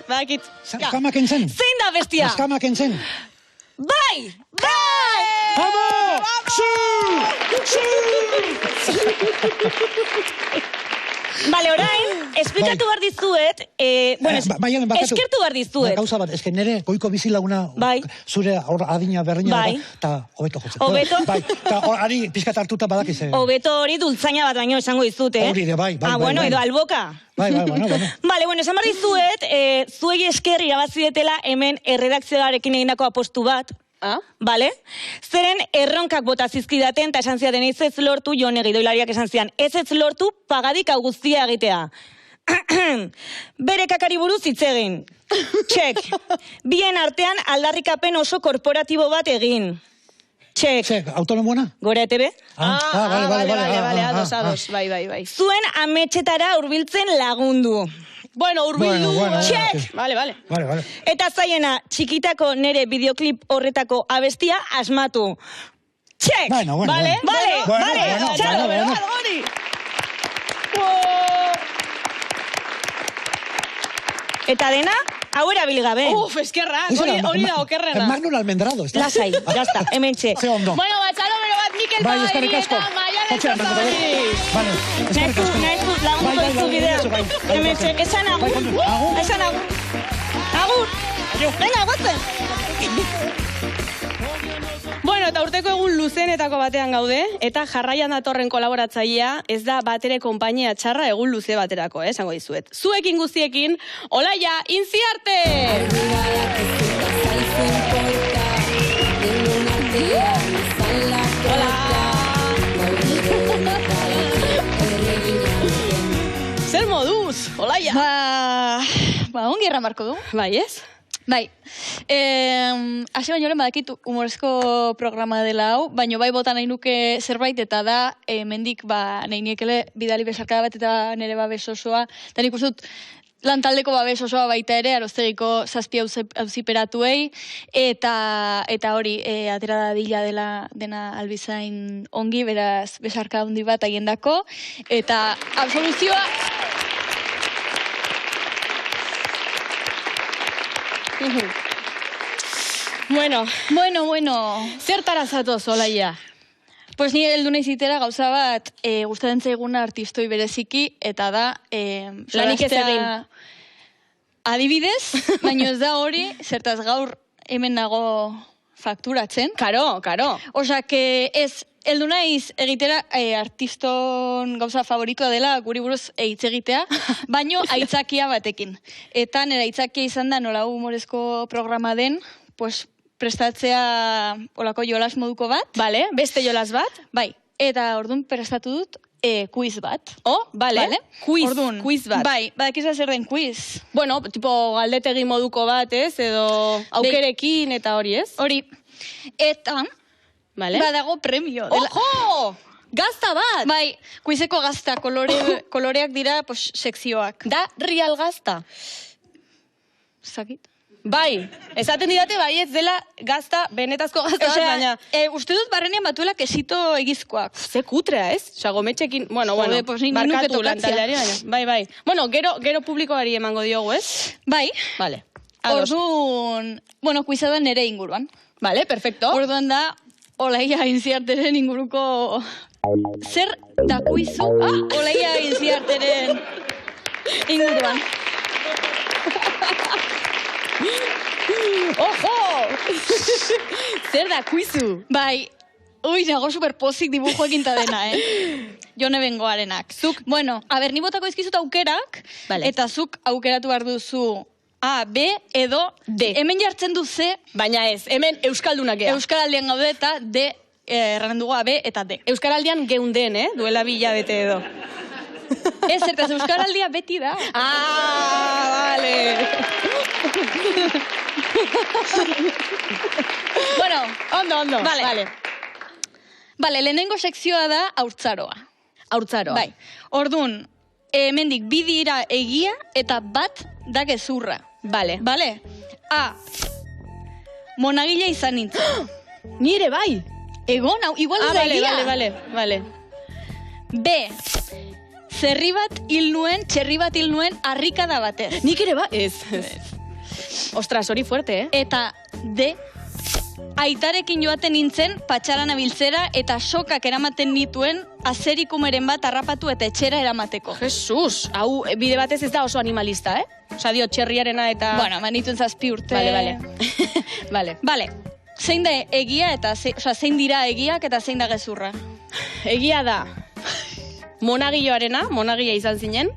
Speaker 2: Badakit.
Speaker 3: Eskamak entzen.
Speaker 5: Zein da bestia?
Speaker 3: Eskamak entzen.
Speaker 5: Bai!
Speaker 3: Vamos!
Speaker 5: Bale, orain, esplikatu behar dizuet, eskertu behar dizuet.
Speaker 3: Gauza bat, eske nire goiko bizilaguna zure adina berreina eta hobeto jotzen.
Speaker 5: Hobeto?
Speaker 3: Bai, eta ari pizkat hartuta badakize.
Speaker 5: Hobeto hori dultzaina bat baino esango dizut,
Speaker 3: Hori de, bai.
Speaker 5: Bueno, edo alboka.
Speaker 3: Bai.
Speaker 5: Bale, bueno, esan behar dizuet, zuei esker irabazietela hemen erredakzioarekin egindako apostu bat. Bale? Zeren erronkak bota zizkidaten eta esan zidaten ez lortu, Jon Egidoilariak esan zidan, ez lortu pagadik hau guztia egitea. Bere kakari buruz hitz egin. Txek. Bien artean aldarrikapen oso korporatibo bat egin. Txek.
Speaker 3: Autonomoena?
Speaker 5: Gora ETB?
Speaker 2: Bale, ados, bai.
Speaker 5: Zuen ametxetara hurbiltzen lagundu.
Speaker 2: Bueno, urbildu.
Speaker 5: Txek!
Speaker 2: Vale.
Speaker 5: Eta zaiena, txikitako nere bideoklip horretako abestia asmatu. Txek!
Speaker 3: Bueno.
Speaker 5: Vale, txalo. Eta dena, hau erabil gabe.
Speaker 2: Eskerrak, hori da okerrena.
Speaker 3: Magnum almendrado.
Speaker 5: Lasai, jazta, hemen txe.
Speaker 3: Ze ondo.
Speaker 2: Bueno, batxalo bero bat Mikel Bai eta Maialen Zozabali.
Speaker 5: Nahizu, lagundu dizu bidea. Hemen txe, esan agur. Agur. Venga, gotzen.
Speaker 2: Bueno, eta urteko egun luzenetako batean gaude, eta jarraian datorren kolaboratzailea ez da batere konpainia txarra egun luze baterako, esango dizuet. Zuekin guztiekin, Olaia Intziarte! Hola! Zer moduz, Olaia?
Speaker 7: Ongi erramarko du.
Speaker 2: Bai, ez?
Speaker 7: Bai, hasi baino lehen badakit humorezko programa dela hau, baino bai bota nahi nuke zerbait eta da, mendik nahi niekele bidali besarkada bat eta nire babes osoa, eta nik uste dut lantaldeko babes osoa baita ere, Aroztegiko 7 auziperatuei, eta hori, atera da dila dena albizain ongi, beraz besarkada handi bat haiendako, eta absoluzioa...
Speaker 2: Bueno.
Speaker 7: Zertara
Speaker 2: zatoz, Olaia?
Speaker 7: Pues ni heldu naizitera gauza bat gustatzen zaiguna artistoi bereziki, eta da...
Speaker 2: Lanik ez egin.
Speaker 7: Adibidez, baina ez da hori, zertaz gaur hemen nago fakturatzen.
Speaker 2: Karo.
Speaker 7: Osa, que ez... Eldu naiz egitera artiston gauza favoritua dela guri buruz hitz egitea, baino aitzakia batekin. Eta nera aitzakia izan da nola humorezko programa den, pues prestatzea olako jolas moduko bat.
Speaker 2: Bale, beste jolas bat?
Speaker 7: Bai, eta orduan prestatu dut quiz bat.
Speaker 2: Bale. Quiz bat.
Speaker 7: Bai, badakizu zer den quiz.
Speaker 2: Bueno, tipo galdetegi moduko bat, ez? Edo aukerekin eta hori, ez?
Speaker 7: Hori. Eta...
Speaker 2: Vale.
Speaker 7: Badago premio.
Speaker 2: Ojo! Gazta bat!
Speaker 7: Bai, kuizeko gazta, koloreak dira sekzioak.
Speaker 2: Da real gazta?
Speaker 7: Zakit?
Speaker 2: Bai, esaten didate bai ez dela gazta, benetazko gazta bat, baina...
Speaker 7: Uste dut barrenean batuela kesito egizkoak.
Speaker 2: Ze kutrea, ez? Gometxekin, bueno,
Speaker 7: barkatu
Speaker 2: lantalari, baina. Bai. Bueno, gero publikoari emango diogu, ez?
Speaker 7: Bai.
Speaker 2: Vale.
Speaker 7: Orduan, kuiza da nere inguruan.
Speaker 2: Vale, perfecto.
Speaker 7: Orduan da... Olaia Intziarteren inguruko... Zer da kuizu? Olaia Intziarteren inguruan.
Speaker 2: Ojo! Zer da kuizu?
Speaker 7: Bai, nago superpozik dibujoekin ta dena, Jone Bengoarenak.
Speaker 2: Zuk?
Speaker 7: Bueno, ni botako izkizut aukerak,
Speaker 2: Vale.
Speaker 7: eta zuk aukeratu behar duzu A, B edo D. Hemen jartzen du C,
Speaker 2: Baina ez, hemen Euskaldunak gea.
Speaker 7: Euskaraldian gaude eta D, erran dugu A, B eta D.
Speaker 2: Euskaraldian geunden, duela 2 hilabete edo.
Speaker 7: Ez, eta Euskaraldia beti da.
Speaker 2: Vale.
Speaker 7: Bueno,
Speaker 2: Ondo.
Speaker 7: Vale. Vale, lehenengo sekzioa da haurtzaroa.
Speaker 2: Haurtzaroa.
Speaker 7: Bai, orduan, hemendik bi dira egia eta bat da gezurra.
Speaker 2: Vale.
Speaker 7: Vale? A. Monagile izan nintzen.
Speaker 2: Nire bai.
Speaker 7: Egon, hau, igual ez da egia.
Speaker 2: Vale.
Speaker 7: B. Txerri bat hil nuen harrikada batez.
Speaker 2: Nik ere ba? Ez. Ostras, hori fuerte,
Speaker 7: Eta D. Aitarekin joaten nintzen patxaran abiltzera eta sokak eramaten nituen azerikumeren bat harrapatu eta etxera eramateko.
Speaker 2: Jesus, hau bide batez ez da oso animalista, Osa, dio txerriarena eta...
Speaker 7: Bueno, manituen 7 urte.
Speaker 2: Vale.
Speaker 7: Vale. Zein da egia eta zein dira egiak eta zein da gezurra?
Speaker 2: Egia da. Monagila izan zinen.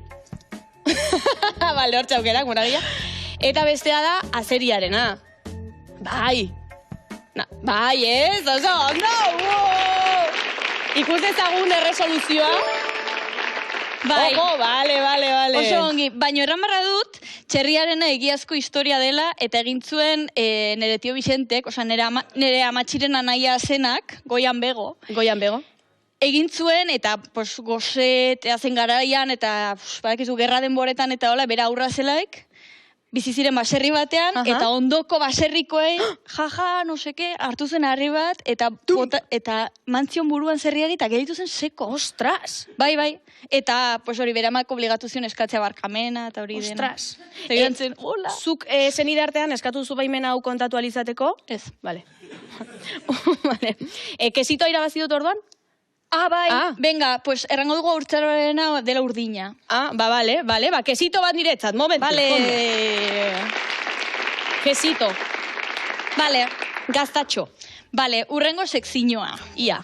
Speaker 2: Bale, hor txaukerak, monagila. Eta bestea da azeriarena. Bai, ez, oso, no! Ikus ezagun erresoluzioa.
Speaker 7: Bai.
Speaker 2: Ojo, vale.
Speaker 7: Oso ongi, baina erran barra dut, txerriarena egiazko historia dela, eta egin zuen nere tio Bicentek, nere amatxiren anaia zenak, Goian Bego. Egin zuen, eta gozet, zen garaian, eta badakizu, gerra denboretan, eta hola, bera aurra zelaik, bizi ziren baserri batean, eta ondoko baserrikoei, jaja, no seke, hartu zen harri bat, eta mantzion buruan zerriari, eta geritu zen seko.
Speaker 2: Ostras!
Speaker 7: Bai. Eta, hori, beramako obligatu zion eskatzea barkamena, eta hori dena.
Speaker 2: Ostras!
Speaker 7: Egan zen, hola!
Speaker 2: Zuk zenide artean eskatu zu baimena hau kontatu alizateko?
Speaker 7: Ez.
Speaker 2: Vale. Kesitoa irabazi dut orduan?
Speaker 7: Bai. Venga, errango dugu urtzaroarena dela urdina.
Speaker 2: Vale. Kesito bat niretzat, momentu.
Speaker 7: Vale.
Speaker 2: Kesito.
Speaker 7: Vale.
Speaker 2: Gaztatxo.
Speaker 7: Vale, urrengo sekzinoa.
Speaker 2: Ia.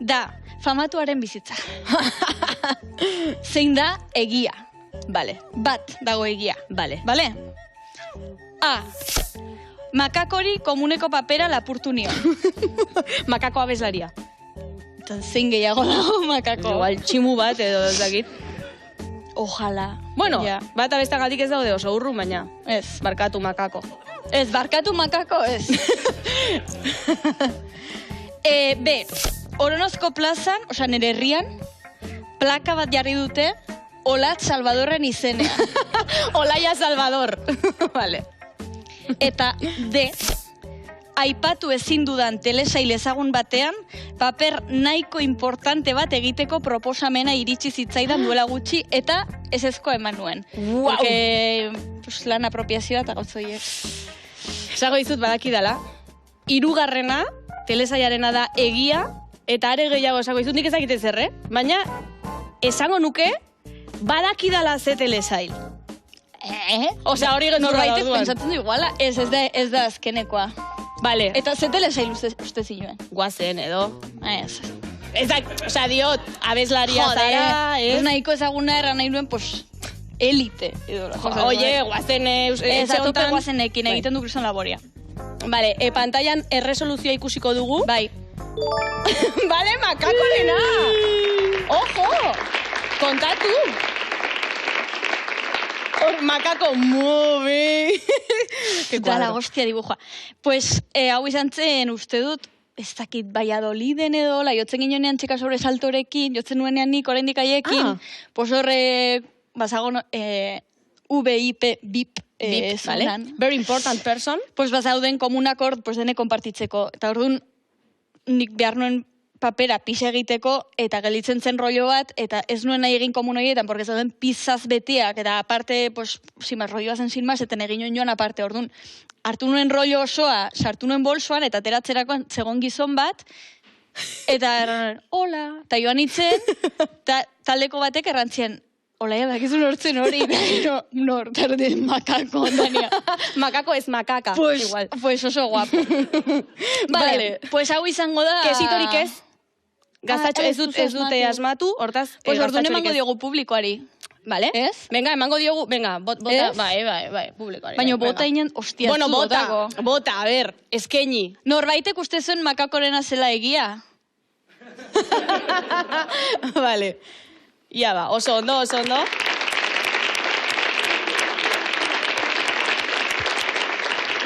Speaker 7: Da, famatuaren bizitza. Zein da egia.
Speaker 2: Vale.
Speaker 7: Bat dago egia.
Speaker 2: Vale.
Speaker 7: Vale? A. Makakori komuneko papera lapurtu nion.
Speaker 2: Makako abeslaria.
Speaker 7: Eta zein gehiago dago makako.
Speaker 2: Igual tximu bat edo ezakit.
Speaker 7: Ojalá.
Speaker 2: Bueno,
Speaker 7: Ja.
Speaker 2: bat abestagatik ez daude oso urrun, baina.
Speaker 7: Ez.
Speaker 2: Barkatu makako.
Speaker 7: Ez, barkatu makako, ez. B. Oronozko plazan, nire herrian, plaka bat jarri dute, Olat Salvadorren izenean.
Speaker 2: Olaia Salvador. Vale.
Speaker 7: Eta D. Aipatu ezin dudan telesail ezagun batean, paper nahiko importante bat egiteko proposamena iritsi zitzaidan duela gutxi, eta ezezkoa eman nuen.
Speaker 2: Wow.
Speaker 7: Porque, lan apropiazioa eta gauzoiek.
Speaker 2: Esago dizut badakidala. 3. telesailarena da egia, eta are gehiago esago dizut, nik ezakite zer, Baina, esango nuke, badakidala ze telesail. Osea, hori gezurra
Speaker 7: Norbaitek
Speaker 2: orduan.
Speaker 7: pentsatzen du iguala, ez da azkenekoa.
Speaker 2: Vale.
Speaker 7: Eta ze telesail uste zinuen?
Speaker 2: Guazen edo.
Speaker 7: Ez.
Speaker 2: Ez da, osea, diot, abeslaria zara,
Speaker 7: Ez nahiko ezaguna erran nahi nuen, elite.
Speaker 2: Oye, guazen
Speaker 7: Ez atope guazenekin egiten du Kriston Laboria.
Speaker 2: Vale, pantailan erresoluzioa ikusiko dugu.
Speaker 7: Bai.
Speaker 2: Vale, makakorena! Ojo! Kontatu! Hor, makako, mobe!
Speaker 7: Da la hostia dibujoa. Hau izan zen, uste dut, ez dakit Valladoliden edo, jotzen ginean txeka sobresaltorekin, jotzen nuenean nik oraindik haiekin, horre, bazagon, VIP,
Speaker 2: vale. Very important person.
Speaker 7: Bazauden komunakor, dene konpartitzeko. Eta orduan, nik behar nuen papera pisa egiteko, eta gelitzen zen rollo bat, eta ez nuen nahi egin komun horietan, porque zauden pizaz betiak, eta aparte, rolloa zen sin más, eta egin joan aparte, orduan, hartu nuen rollo osoa, sartu nuen bolsoan, eta ateratzerakoan zegoen gizon bat, eta erran, hola, eta joan itzen, taldeko batek errantzien, hola, bakizun hortzen hori, nor, tarde, makako, Dania.
Speaker 2: Makako ez makaka. Igual.
Speaker 7: Pues oso guapo. Vale, pues hau izango da...
Speaker 2: Kesitorik ez? Gaztatxo ez dute asmatu, hortaz...
Speaker 7: Pues orduan emango diogu publikoari.
Speaker 2: Vale?
Speaker 7: Ez?
Speaker 2: Venga, emango diogu, venga, bota, bai, publikoari.
Speaker 7: Baina bota inen, ostia,
Speaker 2: bueno, bota, a ver, eskaini.
Speaker 7: Norbaitek uste zuen makakorena zela egia.
Speaker 2: Vale. Ia ba, oso ondo.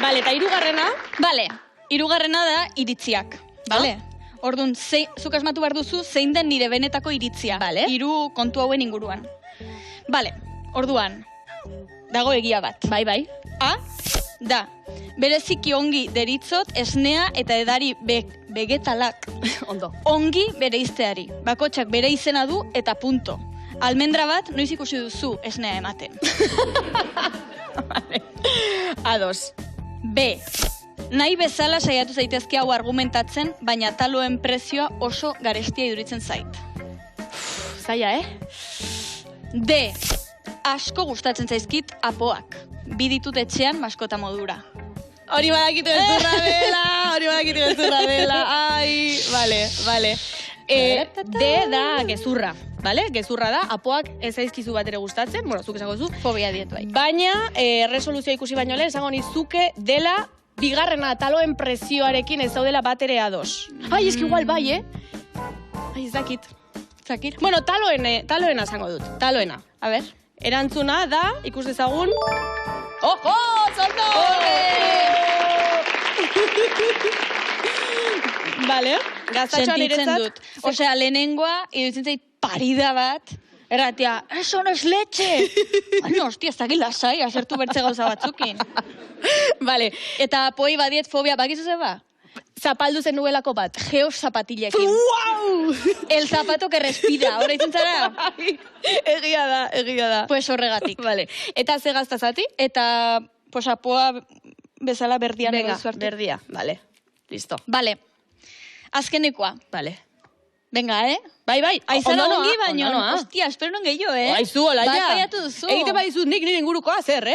Speaker 2: Vale, eta hirugarrena?
Speaker 7: Vale, hirugarrena da iritziak. Vale? Orduan, zuk asmatu behar duzu, zein den nire benetako iritzia.
Speaker 2: Vale.
Speaker 7: Hiru kontu hauen inguruan. Vale, orduan, dago egia bat.
Speaker 2: Bai.
Speaker 7: A, da, bereziki ongi deritzot esnea eta edari vegetalak.
Speaker 2: Ondo.
Speaker 7: Ongi bere izteari. Bakotxak bere izena du eta punto. Almendra bat, noiz ikusi duzu esnea ematen.
Speaker 2: Vale. Ados.
Speaker 7: B. Nahi bezala saiatu zaitezke hau argumentatzen, baina taloen prezioa oso garestia iduritzen zait.
Speaker 2: Zaila,
Speaker 7: D. Asko gustatzen zaizkit apoak. Biditut etxean maskota modura.
Speaker 2: Hori badakitu bezurra dela, ai, vale. D da gezurra, vale? Gezurra da, apoak ez zaizkizu bat ere gustatzen, bueno, zuk esango zu.
Speaker 7: Fobia diet bai.
Speaker 2: Baina, resoluzioa ikusi baino lehen, esango nizuke dela bigarrena taloen prezioarekin ez daudela bat ere ados. Ai, eski igual bai, Ai, ez dakit. Bueno, taloena esango dut, taloena.
Speaker 7: A ber.
Speaker 2: Erantzuna da, ikus dezagun... Ojo, zondo! Vale, gaztatxoan
Speaker 7: sentitzen dut. Osea, lehenengoa, iruditzen zait parida bat, erratia, eso no es leche! Bueno, hostia, ez dakit lasai, asertu bertze gauza batzukin.
Speaker 2: Vale.
Speaker 7: Eta apoi badiet fobia, bakizu zeba?
Speaker 2: Zapaldu zen nuelako bat, geos zapatilekin.
Speaker 7: ¡Wow! El zapato que respira, hori izan zara?
Speaker 2: Egia da.
Speaker 7: Pues horregatik.
Speaker 2: Vale. Eta ze gaztazati?
Speaker 7: Eta, pues apoa bezala berdian.
Speaker 2: Venga, berdia, vale. Listo.
Speaker 7: Vale. Azkenekoa.
Speaker 2: Vale.
Speaker 7: Venga,
Speaker 2: Bai.
Speaker 7: Aizara ongi baino. Hostia, espero non gehiago,
Speaker 2: Aizu, hola, ja.
Speaker 7: Bat baiatu duzu.
Speaker 2: Egite badizut nik nire ingurukoa, zer,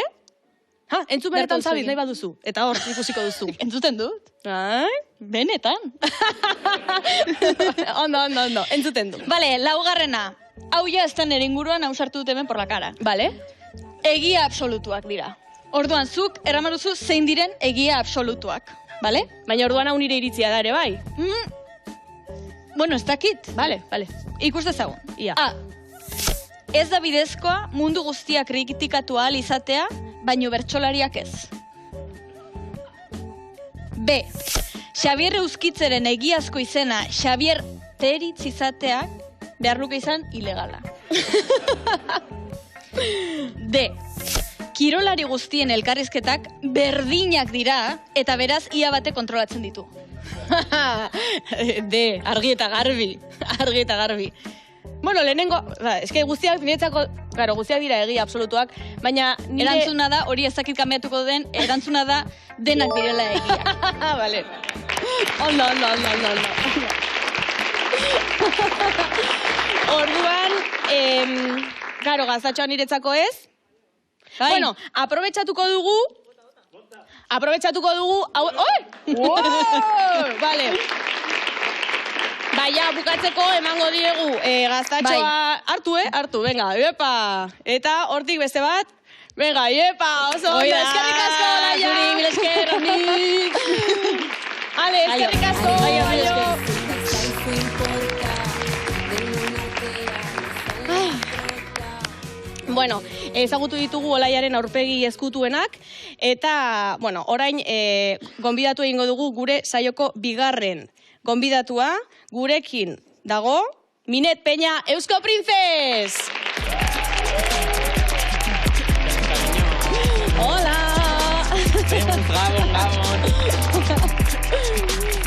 Speaker 2: Ha, entzun benetan zabiz, nahi baduzu. Eta hor, ikusiko duzu.
Speaker 7: Entzuten dut.
Speaker 2: Ai?
Speaker 7: Benetan.
Speaker 2: Ondo. Entzuten du.
Speaker 7: Vale, laugarrena. Hau ja ez da nire inguruan hausartu dut hemen por la cara.
Speaker 2: Vale.
Speaker 7: Egia absolutuak dira. Orduan, zuk erramaruzu zein diren egia absolutuak. Vale?
Speaker 2: Baina orduan hau nire iritzia da ere, bai?
Speaker 7: Bueno, ez dakit.
Speaker 2: Vale.
Speaker 7: Ikus dezagun.
Speaker 2: Ia.
Speaker 7: A. Ez da bidezkoa mundu guztiak kritikatu ahal izatea, baino bertsolariak ez. B. Xabier Euskitzeren egiazko izena Xabier Teritz izateak behar luke izan ilegala. D. Kirolari guztien elkarrizketak berdinak dira eta beraz ia bate kontrolatzen ditu.
Speaker 2: D. Argi eta garbi. Bueno, lehenengo, eske guztiak niretzako, claro, guztiak dira egia absolutuak, baina nire...
Speaker 7: Erantzuna da, hori ezakit kanbiatuko den, erantzuna da denak direla egia.
Speaker 2: Vale. Ondo. Orduan, claro, gaztatxoan niretzako ez.
Speaker 7: Bai.
Speaker 2: Bueno, aprobetxatuko dugu... Oi! Vale. Baina, bukatzeko emango diegu gaztatxoa... Hartu, venga, epa. Eta hortik beste bat, venga, epa, oso ondo, eskerrik asko, Laia.
Speaker 7: Zuri, mil esker,
Speaker 2: Ale, eskerrik asko. Bueno, ezagutu ditugu Olaiaren aurpegi ezkutuenak, eta, bueno, orain gonbidatu egingo dugu gure saioko bigarren gonbidatua, gurekin dago, Minet Peña, Eusko Princes! Hola!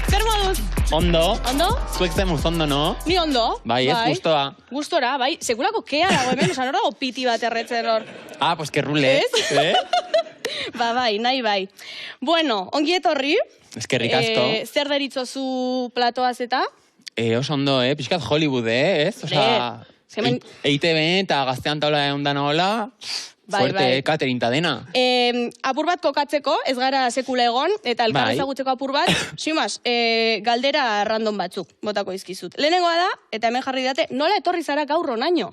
Speaker 2: Zer moduz?
Speaker 8: Ondo.
Speaker 2: Ondo?
Speaker 8: Zuek zemuz ondo, no?
Speaker 2: Ni ondo.
Speaker 8: Bai, ez gustoa.
Speaker 2: Gustora, bai. Segurako kea dago hemen, osan hor dago piti bat erretzen hor.
Speaker 8: Ah, pues que rule.
Speaker 2: Bai, nahi bai. Bueno, ongi etorri.
Speaker 8: Eskerrik asko.
Speaker 2: Zer deritzozu platoaz eta?
Speaker 8: Oso ondo, pixkat Hollywood, ez? Osea, EITB eta gaztean taula egon hola, fuerte, catering ta dena.
Speaker 2: Apur bat kokatzeko, ez gara sekula egon, eta elkar ezagutzeko apur bat, simas, galdera random batzuk, botako izkizut. Lehenengoa da, eta hemen jarri date, nola etorri zara gaur onaino?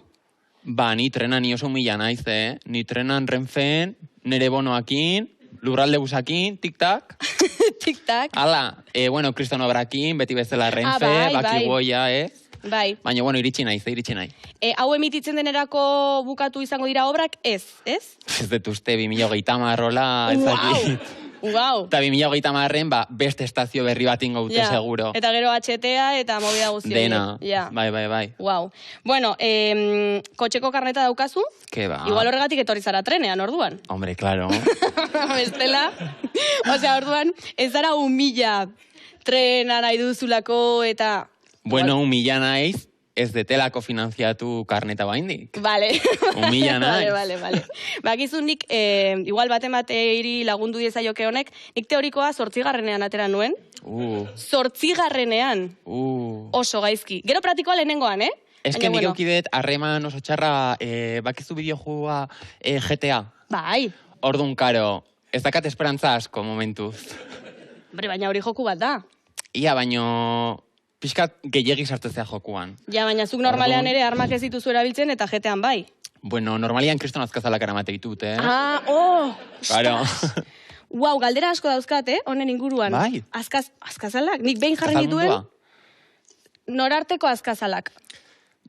Speaker 8: Ba, ni trenan ni oso mila naiz, Ni trenan Renfen, nere bonoakin, lurralde busakin, tic-tac.
Speaker 2: Tic-tac.
Speaker 8: Hala, Kristo Nobrakin, beti bezala Renfe, baki goia,
Speaker 2: Bai.
Speaker 8: Baina, iritsi naiz.
Speaker 2: Hau emititzen denerako bukatu izango dira obrak, ez?
Speaker 8: Ez dut uste, 2030 rola, ezakit.
Speaker 2: Wow.
Speaker 8: Eta 2030-en, beste estazio berri bat ingo dute, seguro.
Speaker 2: Eta gero HTA eta movida guzti.
Speaker 8: Dena, bai.
Speaker 2: Wow. Bueno, kotxeko karneta daukazu?
Speaker 8: Ke ba.
Speaker 2: Igual horregatik etorri zara trenean, orduan.
Speaker 8: Hombre, claro.
Speaker 2: Bestela. Osea, orduan, ez zara 1000 trena nahi duzulako eta...
Speaker 8: Bueno, 1000 naiz, ez detelako finanziatu karneta baindik.
Speaker 2: Vale.
Speaker 8: 1000 naiz.
Speaker 2: Vale. Bakizu nik, igual batemateri lagundu diezaioke honek, nik teorikoa 8garrenean atera nuen. 8garrenean. Oso gaizki. Gero praktikoa lehenengoan,
Speaker 8: Ez que nik eukidet, harreman oso txarra, bakizu bideojoa GTA.
Speaker 2: Bai.
Speaker 8: Orduan, karo, ez dakat esperantza asko momentuz.
Speaker 2: Baina hori joku bat da.
Speaker 8: Ia, baino... Piskat gehiagik sartzea jokuan.
Speaker 2: Ja, baina zuk normalean ere armak ez dituzu erabiltzen eta jetean bai.
Speaker 8: Bueno, normalian kriston azkazalak eramate ditut,
Speaker 2: Claro. Wow, galdera asko dauzkat, honen inguruan.
Speaker 8: Bai.
Speaker 2: Azkazalak? Nik behin jarri dituen norarteko azkazalak.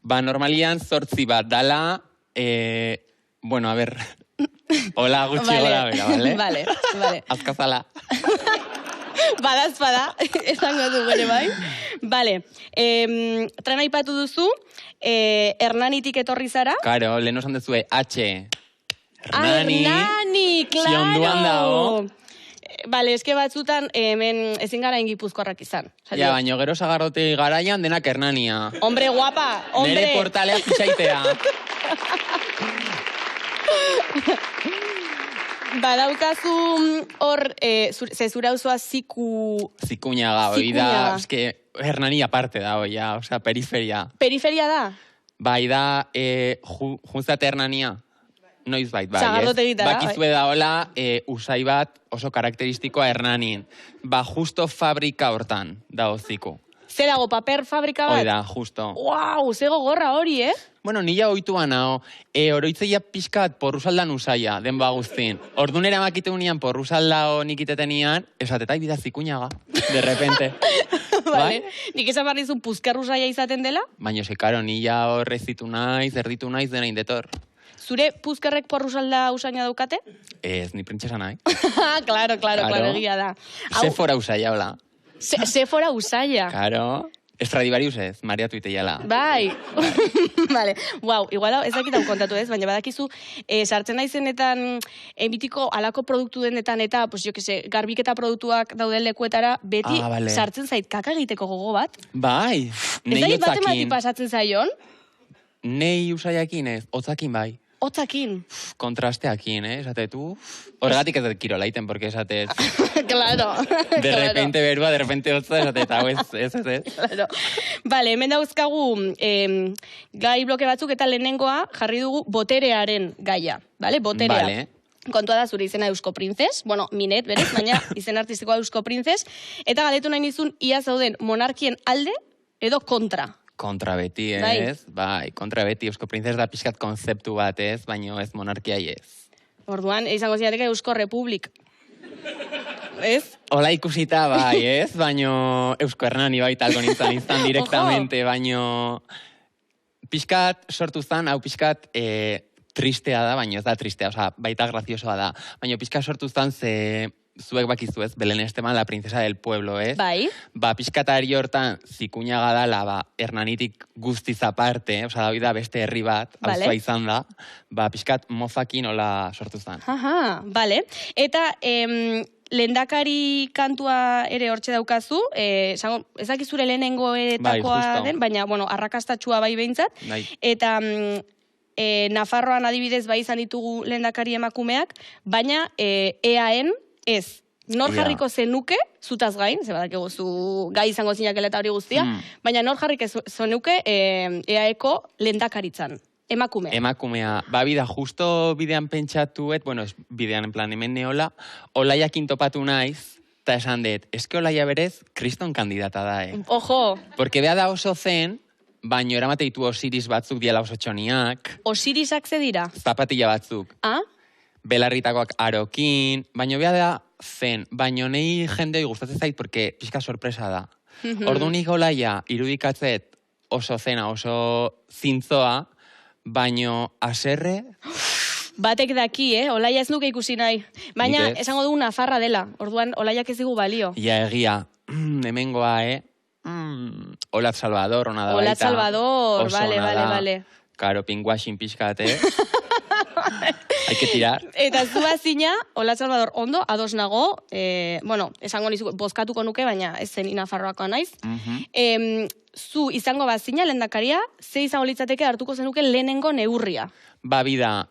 Speaker 8: Ba, normalian 8 bat dala, bueno, a ver, hola gutxi gora bera,
Speaker 2: vale?
Speaker 8: Azkazala.
Speaker 2: Badazpada, esango du bere bai. Vale, trena ipatu duzu, Hernanitik etorri zara.
Speaker 8: Karo, lehen osan dezue,
Speaker 2: Hernani, claro.
Speaker 8: Zionduan dago.
Speaker 2: Vale, eske batzutan hemen ezin gara ingipuzkoarrak izan.
Speaker 8: Ja, baina gero sagarrote garaian denak Hernania.
Speaker 2: Hombre, guapa, hombre.
Speaker 8: Nere portalea pixaitea.
Speaker 2: Badaukazu hor, zezura osoa
Speaker 8: Zikuñaga, hoi da, eske Hernani aparte da, hoi ya, osea, periferia.
Speaker 2: Periferia da?
Speaker 8: Bai da, junzat Hernania, noiz bai,
Speaker 2: Zagarrote egitara,
Speaker 8: bakizue da hola, usai bat oso karakteristikoa Hernanin. Ba, justo fabrika hortan, da hoziko.
Speaker 2: Zer dago, paper fabrika bat?
Speaker 8: Hoi da, justo.
Speaker 2: Wow, zego gorra hori,
Speaker 8: Bueno, nila oituan hau, oroitzeia pixkat porrusaldan usaia, den guztin. Ordunera makite unian porrusalda nikitetenian, esatetai bida Zikuñaga, de repente.
Speaker 2: Vale. Nik esan barrizu puzker usaia izaten dela?
Speaker 8: Baina sekaro, nila horrezitu naiz, erditu naiz, dena indetor.
Speaker 2: Zure puzkerrek porrusalda usaina daukate?
Speaker 8: Ez, ni printzesa nahi.
Speaker 2: Claro, egia da.
Speaker 8: Sephora usaia, hola.
Speaker 2: Sephora usaia.
Speaker 8: Claro. Estradivarius ez, Maria Tuiteiala.
Speaker 2: Bai. Vale. Wow, igual ez dakit hau kontatu ez, baina badakizu, sartzen naizenetan, emitiko alako produktu denetan eta, pues jo que se, garbiketa produktuak dauden lekuetara, beti sartzen zait kaka egiteko gogo bat.
Speaker 8: Bai.
Speaker 2: Ez dakit batemati pasatzen zaion?
Speaker 8: Nei usaiakin ez, hotzakin bai.
Speaker 2: Hotzakin?
Speaker 8: Kontrasteakin, esatetu. Horregatik ez dut kirolaiten, porque esatez...
Speaker 2: Claro.
Speaker 8: De repente berba, de repente hotza, esatet, hau ez.
Speaker 2: Claro. Vale, hemen dauzkagu gai bloke batzuk eta lehenengoa jarri dugu boterearen gaia. Vale, boterea.
Speaker 8: Vale.
Speaker 2: Kontua da zure izena Eusko Printzes, bueno, Minet, berez, baina izen artistikoa Eusko Printzes, eta galdetu nahi nizun, ia zauden monarkien alde edo kontra.
Speaker 8: Kontra beti, ez? Bai, kontra beti. Eusko Printzes da pixkat konzeptu bat, ez? Baina ez monarkia ez.
Speaker 2: Orduan, izango zinateke Eusko Republik. Ez?
Speaker 8: Hola ikusita, bai, ez? Baina Eusko Hernani bai talgo nintzen direktamente, baina pixkat sortu zan, hau pixkat tristea da, baina ez da tristea, oza, baita graziosoa da. Baina pixkat sortu zan ze... Zuek bakizu ez, Belén Esteban, la princesa del pueblo, ez?
Speaker 2: Bai.
Speaker 8: Ba, pixkatari hortan, Zikuñaga dala, ba, Hernanitik guztiz aparte, oza, da beste herri bat, hauzua izan da, ba, pixkat mofakin hola sortu zan.
Speaker 2: Aha, bale. Eta, lehendakari kantua ere hortxe daukazu, ez dakizure lehenengoetakoa den, baina, bueno, arrakastatxua bai behintzat, eta... Nafarroan adibidez bai izan ditugu lehendakari emakumeak, baina EAN ez. Nor jarriko zenuke, zutaz gain, ze badakigu zu gai izango zinakela eta hori guztia, baina nor jarriko zenuke EAeko lehendakaritzan. Emakumea.
Speaker 8: Emakumea. Bida, justo bidean pentsatuet, bueno, bidean en plan hemen neola, Olaiakin topatu naiz, eta esan dut, eske Olaia berez, kriston kandidata da,
Speaker 2: Ojo.
Speaker 8: Porque bea da oso zen, baino eramate ditu Osiris batzuk diala oso txoniak.
Speaker 2: Osirisak ze dira?
Speaker 8: Zapatilla batzuk. Belarritakoak arokin, baino bea da zen, baino nei jendei gustatzen zait, porque pixka sorpresa da. Ordunik Olaia irudikatzet oso zena, oso zintzoa, baino aserre...
Speaker 2: Batek daki, Olaia ez nuke ikusi nahi. Baina esango dugu nafarra dela, orduan Olaiak ez digu balio.
Speaker 8: Ja, egia, hemengoa, Olat Salvador, ona da baita.
Speaker 2: Olat Salvador, vale.
Speaker 8: Karo, pinguaxin pixkat, Hay que tirar.
Speaker 2: Eta zu bazina, Olat Salvador ondo, ados nago, bueno, esango nizu, bozkatuko nuke, baina ez zen Nafarroakoa naiz. Zu izango bazina, lehendakaria, ze izango litzateke hartuko zenuke lehenengo neurria?
Speaker 8: Bida,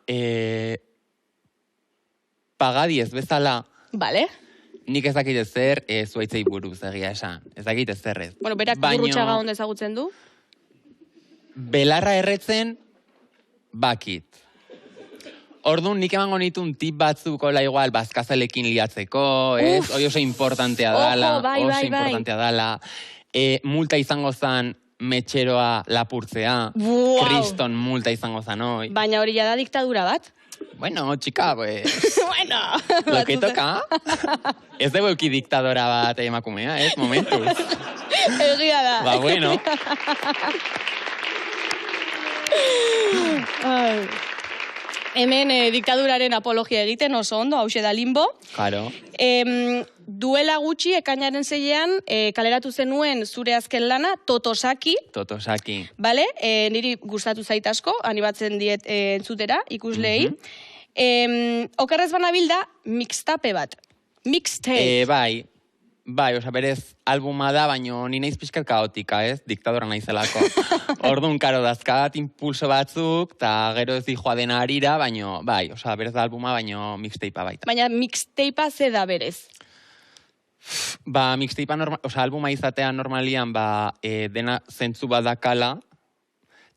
Speaker 8: pagadi ez bezala.
Speaker 2: Vale.
Speaker 8: Nik ez dakit ezer, zuaitzei buruz egia esan. Ez dakit ezerrez.
Speaker 2: Bueno, berak Gurrutxaga ondo ezagutzen du?
Speaker 8: Belarra erretzen, bakit. Orduan, nik emango nitun tip batzuk, hola igual, bazkazalekin liatzeko, ez? Hoi oso importantea dala. Oso importantea dala. Multa izango zan metxeroa lapurtzea. Kriston multa izango zan hoi.
Speaker 2: Baina hori da diktadura bat?
Speaker 8: Bueno, txika, pues...
Speaker 2: Bueno...
Speaker 8: Lo que toca. Ez dugu eki diktadora bat emakumea, ez? Momentuz.
Speaker 2: Egia da.
Speaker 8: Ba, bueno.
Speaker 2: Hemen diktaduraren apologia egiten oso ondo, hause da Limbo.
Speaker 8: Claro.
Speaker 2: Duela gutxi, ekainaren 6ean, kaleratu zenuen zure azken lana, Totosaki.
Speaker 8: Totosaki.
Speaker 2: Bale? Niri gustatu zait asko, animatzen diet entzutera, ikuslei. Okerrez banabilda, mixtape bat. Mixtape.
Speaker 8: Bai, oza, berez albuma da, baino ni naiz pixkat kaotika, ez? Diktadora naizelako. Orduan, karo, dazkat impulso batzuk, eta gero ez dijoa dena harira, baino, bai, oza, berez da albuma, baino mixtapea baita.
Speaker 2: Baina mixtapea ze da berez?
Speaker 8: Ba, mixtapea, albuma izatea normalian, dena zentzu badakala,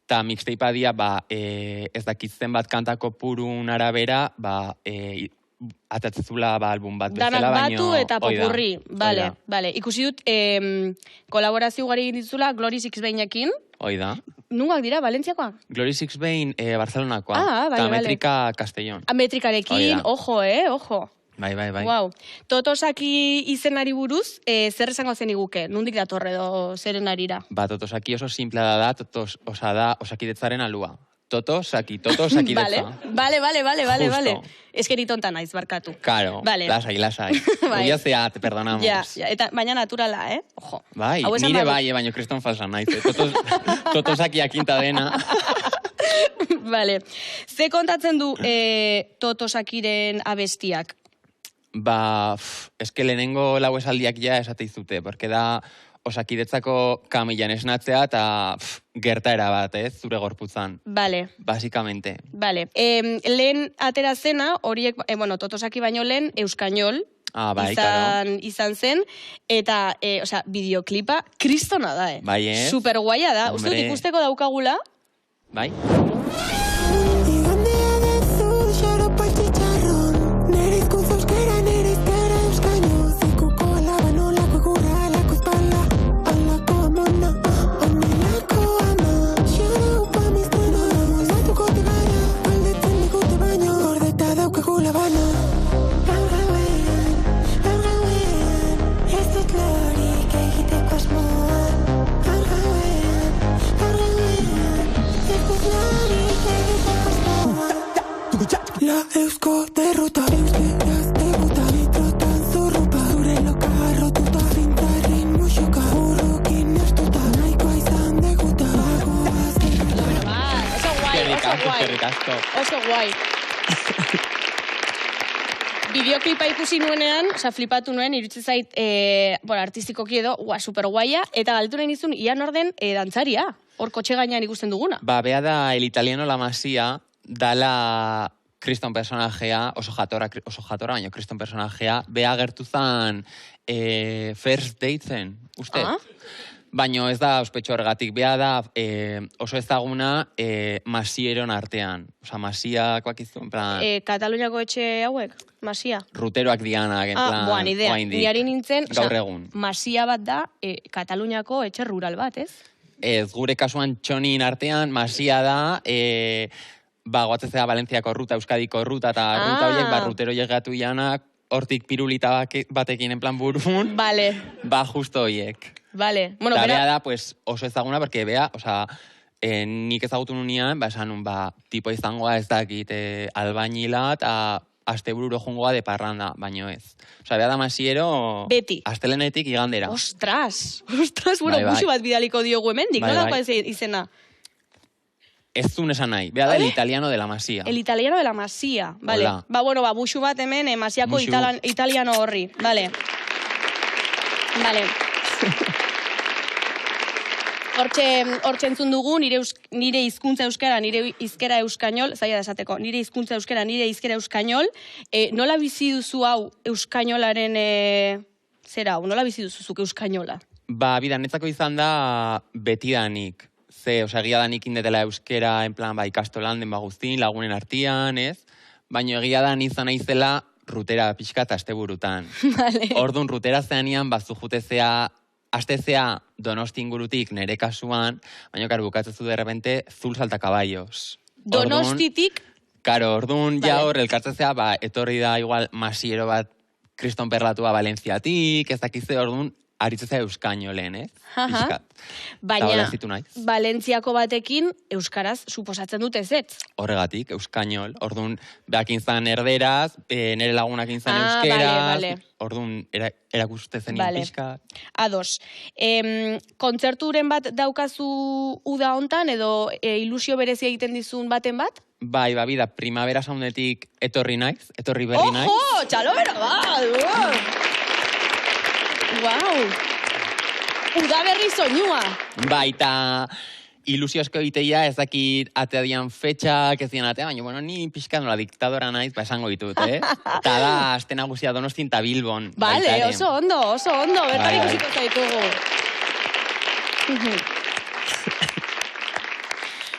Speaker 8: eta mixtapea dia, ez dakitzen bat kantako purun arabera, atatzezula album bat bezala,
Speaker 2: danak batu eta popurri. Bale. Ikusi dut, kolaborazio gari ditzula Glory Sixbeinekin.
Speaker 8: Oida.
Speaker 2: Nungak dira, Valentziakoa?
Speaker 8: Glory Sixbein, Barcelonakoa.
Speaker 2: Bai.
Speaker 8: Eta Metrika Castellón.
Speaker 2: Metrikarekin, ojo, ojo.
Speaker 8: Bai.
Speaker 2: Wow. Totosaki izenari buruz, zer esango zen iguke? Nundik datorre edo zeren arira?
Speaker 8: Totosaki oso simplea da, da osakidetzaren alua. Totosaki detza.
Speaker 2: Vale. Eskeri tonta naiz, barkatu.
Speaker 8: Karo, lasai. Uia zea, te perdonamos.
Speaker 2: Ja, eta baina naturala, Ojo.
Speaker 8: Bai, nire bai, baina kriston falsa naiz. Totosaki akinta dena.
Speaker 2: Vale. Ze kontatzen du Totosakiren abestiak?
Speaker 8: Eske lehenengo lau esaldiak ja esateizute, porque da osakidetzako kamilan esnatzea eta gertaera bat, zure gorputzan.
Speaker 2: Vale.
Speaker 8: Basikamente.
Speaker 2: Vale. Lehen atera zena, horiek, Totosaki baino lehen, Euskainol, izan zen, eta, bideoklipa kristona da,
Speaker 8: Bai,
Speaker 2: super guaia da. Uste dut ikusteko daukagula?
Speaker 8: Bai.
Speaker 9: La eusko derrota euskeraz debuta Nitrotan zurrupa Zure loka rotuta Zintarrin musuka Burrukin estuta Naikoa izan deguta Bagoaz gerrota
Speaker 2: Oso guai. Bideoklipa ikusi nuenean, flipatu nuen, iruditzen zait, artistikoki edo, super guaia, eta galdetu nahi nizun, ian orden dantzaria, hor kotxe gainean ikusten duguna.
Speaker 8: Bea da El Italiano La Masia, dala kriston personajea, oso jatora, baina kriston personajea, bea gertu zan first datesen, uste? Baina ez da ospetxo horregatik, bea da oso ezaguna masieron artean. Osa, masiakoak izun, en plan...
Speaker 2: Kataluniako etxe hauek, masia?
Speaker 8: Ruteroak dianak, en plan...
Speaker 2: Boan, idea. Niari nintzen,
Speaker 8: gaur egun.
Speaker 2: Masia bat da Kataluniako etxe rural bat, ez?
Speaker 8: Ez, gure kasuan txonin artean, masia da... goatzezea Valentziako ruta, Euskadiko ruta, eta ruta horiek, rutero llegatu janak, hortik pirulita batekin en plan burun, justo horiek.
Speaker 2: Vale.
Speaker 8: Bueno, bea da, pues, oso ezaguna, porque bea, oza, nik ezagutu nunean, esan nun, tipo izangoa ez dakit albainila, eta astebururo jungoa de parranda, baino ez. Osa, bea da masiero...
Speaker 2: Beti.
Speaker 8: Astelenetik igandera.
Speaker 2: Ostras, bueno, buxu bat bidaliko diogu hemendik, no dauka izena?
Speaker 8: Ez zun esan nahi, bea da el italiano de la masia.
Speaker 2: El italiano de la masia, vale. Bueno, buxu bat hemen, masiako italiano horri, vale. Vale. Hortxe entzun dugu, nire hizkuntza euskara, nire hizkera euskainol, zaila da esateko, nire hizkuntza euskara, nire hizkera euskainol, nola bizi duzu hau euskainolaren, zera hau, nola bizi duzuzuk euskainola?
Speaker 8: Bida, netzako izan da betidanik. Egia da nik indetela euskera, en plan, ikastolanden, guztin, lagunen artian, ez? Baina egia da nizan aizela rutera pixka eta asteburutan. Orduan, rutera zeanian, zujutezea, astezea Donosti ingurutik nere kasuan, baina bukatzezu de repente Zul Salta Caballos.
Speaker 2: Donostitik?
Speaker 8: Karo, orduan, ja hor, elkartzezea, etorri da igual masiero bat kriston perlatua Valentziatik, ez dakizte, orduan, aritzezea euskainolen, ez?
Speaker 2: Baina, Valentziako batekin euskaraz suposatzen dute ez?
Speaker 8: Horregatik, euskainol. Orduan, beakin zan erderaz, nere lagunakin zan euskeraz, orduan, erakuste zen pixka.
Speaker 2: Ados. Kontzerturen bat daukazu uda hontan, edo ilusio berezi egiten dizun baten bat?
Speaker 8: Bai, bida, primavera saundetik etorri berri naiz.
Speaker 2: Ojo, txalobera bat! Guau! Uda berri soinua!
Speaker 8: Baita ilusiosko egiteia ez dakit ateadian fetxak ez dian atea, baina, bueno, ni pixka nola diktadora naiz, esango ditut, Eta da, aste nagusia Donostin eta Bilbon.
Speaker 2: Vale, oso ondo, bertan ikusiko zaitugu.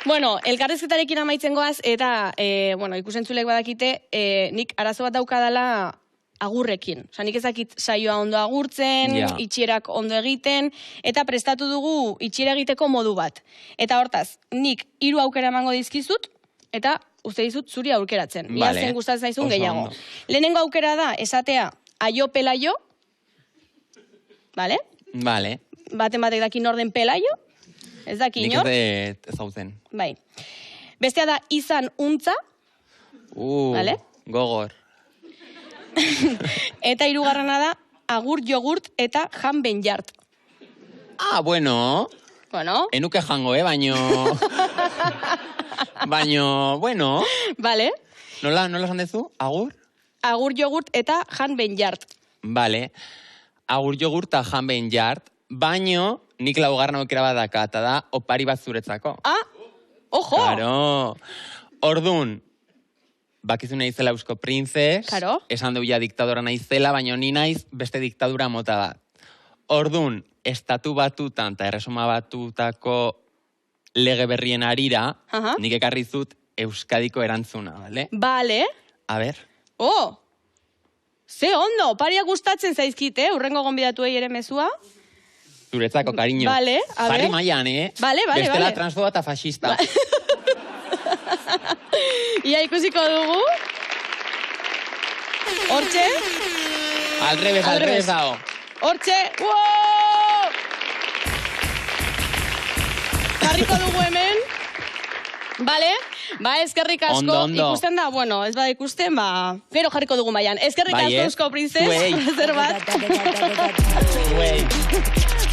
Speaker 2: Bueno, elkarrezketarekin amaitzen goaz, eta, ikusentzulek badakite, nik arazo bat daukadala agurrekin. Osa, nik ezakit saioa ondo agurtzen, itxierak ondo egiten, eta prestatu dugu itxiera egiteko modu bat. Eta hortaz, nik 3 aukera emango dizkizut, eta uste dizut zuri aukeratzen. Ia zen gustatzen zaizun gehiago. Lehenengo aukera da, esatea, aio pelaio, bale?
Speaker 8: Bale.
Speaker 2: Baten batek daki norden pelaio, ez daki inor?
Speaker 8: Nik ez zauten.
Speaker 2: Bai. Bestea da, izan untza, bale?
Speaker 8: Gogor.
Speaker 2: Eta 3. da, agur jogurt eta jan benjart.
Speaker 8: Bueno. Enuke jango, baino... bueno.
Speaker 2: Vale.
Speaker 8: Nola esan dezu? Agur?
Speaker 2: Agur jogurt eta jan benjart.
Speaker 8: Vale. Agur jogurt eta jan benjart, baino nik 4. aukera bat daka, eta da opari bat zuretzako.
Speaker 2: Ojo!
Speaker 8: Claro. Ordun, bakizu naizela Eusko Princes, esan dugu ja diktadora naizela, baina ni naiz beste diktadura mota bat. Ordun, estatu batutan eta erresuma batutako lege berrien arira, nik ekarri zut Euskadiko erantzuna, bale?
Speaker 2: Bale.
Speaker 8: A ber.
Speaker 2: Ze ondo, pariak gustatzen zaizkite, urrengo gonbidatuei ere mezua.
Speaker 8: Zuretzako, cariño.
Speaker 2: Bale, a ver.
Speaker 8: Jarri maian,
Speaker 2: Bale.
Speaker 8: Bestela transfoba eta fascista.
Speaker 2: Ia ikusiko dugu. Hortxe.
Speaker 8: Al revés dago.
Speaker 2: Hortxe. Jarriko dugu hemen. Bale. Eskerrik asko.
Speaker 8: Ondo.
Speaker 2: Ikusten da, bueno, ez bada ikusten, gero jarriko dugu maian. Eskerrik asko, Eusko Princes. Zer bat.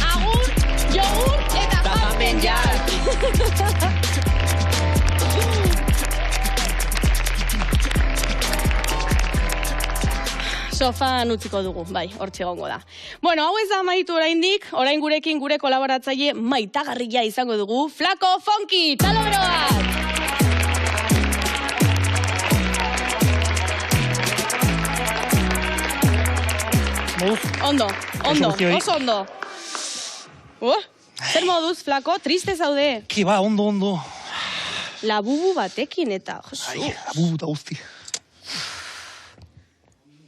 Speaker 2: Agur, jogur eta jan benjart. Sofan utziko dugu, bai, hortxe egongo da. Bueno, hau ez da amaitu oraindik, orain gurekin gure kolaboratzaile maitagarria izango dugu, Flaco Funky, txalo bero bat!
Speaker 3: moduz?
Speaker 2: Ondo,
Speaker 3: guztioi.
Speaker 2: oso ondo. Zer moduz, flako, triste zaude.
Speaker 3: Ki ba, ondo.
Speaker 2: Labubu batekin eta,
Speaker 3: Ai, abu eta guzti.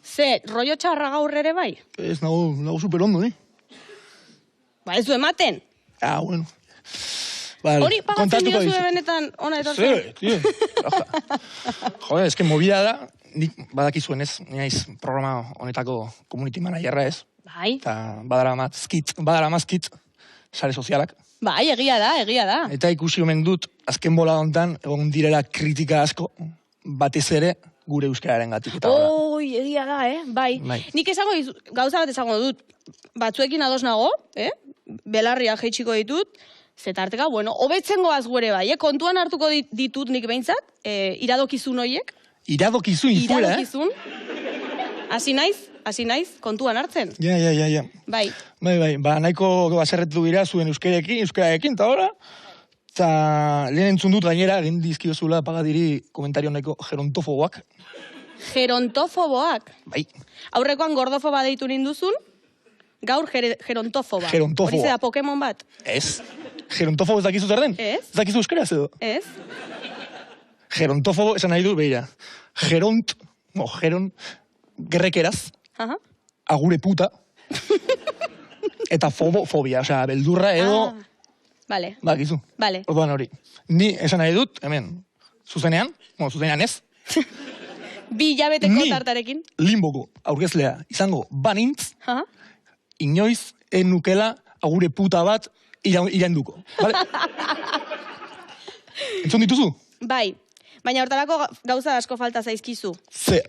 Speaker 2: Ze, rollo txarra gaur ere bai?
Speaker 3: Ez nago super ondo,
Speaker 2: Ba, ez du ematen.
Speaker 3: Bueno. Vale,
Speaker 2: Hori pagatzen diozu benetan ona etortzen?
Speaker 3: Tío. Joder, eske movida da, nik badakizuen ez, naiz programa honetako community managerra ez.
Speaker 2: Bai.
Speaker 3: Eta badaramazkit sare sozialak.
Speaker 2: Bai, egia da.
Speaker 3: Eta ikusi omen dut, azken bola hontan, egon direla kritika asko, batez ere, gure euskararen gatik.
Speaker 2: Oi, egia da, bai. Nik esango gauza bat esango dut, batzuekin ados nago, belarria jeitsiko ditut, zetarteka, bueno, hobetzen goaz gure bai, kontuan hartuko ditut nik behintzat, iradokizun hoiek.
Speaker 3: Iradokizun izuela,
Speaker 2: Iradokizun. Hasi naiz, kontuan hartzen.
Speaker 3: Ja.
Speaker 2: Bai.
Speaker 3: Bai, nahiko baserretu dira zuen euskaraekin, eta ora, eta lehen entzun dut gainera, egin dizkiozula pagadiri komentario nahiko gerontofoboak.
Speaker 2: Gerontofoboak?
Speaker 3: Bai.
Speaker 2: Aurrekoan gordofoba deitu ninduzun, gaur gerontofoba.
Speaker 3: Gerontofoba.
Speaker 2: Hori zera Pokemon bat?
Speaker 3: Ez. Gerontofobo ez dakizu zer den?
Speaker 2: Ez.
Speaker 3: Ez dakizu euskaraz edo?
Speaker 2: Ez.
Speaker 3: Gerontofobo esan nahi du, beira. Geron, gerrekeraz, agure puta, eta fobia, osea, beldurra edo...
Speaker 2: Vale.
Speaker 3: Bakizu.
Speaker 2: Vale.
Speaker 3: Orduan hori. Ni esan nahi dut, hemen, zuzenean ez,
Speaker 2: Bi hilabeteko tartarekin.
Speaker 3: Limboko aurkezlea izango banintz, inoiz enukela agure puta bat irainduko. Vale? Entzun dituzu?
Speaker 2: Bai. Baina hortarako gauza asko falta zaizkizu.
Speaker 3: Zer?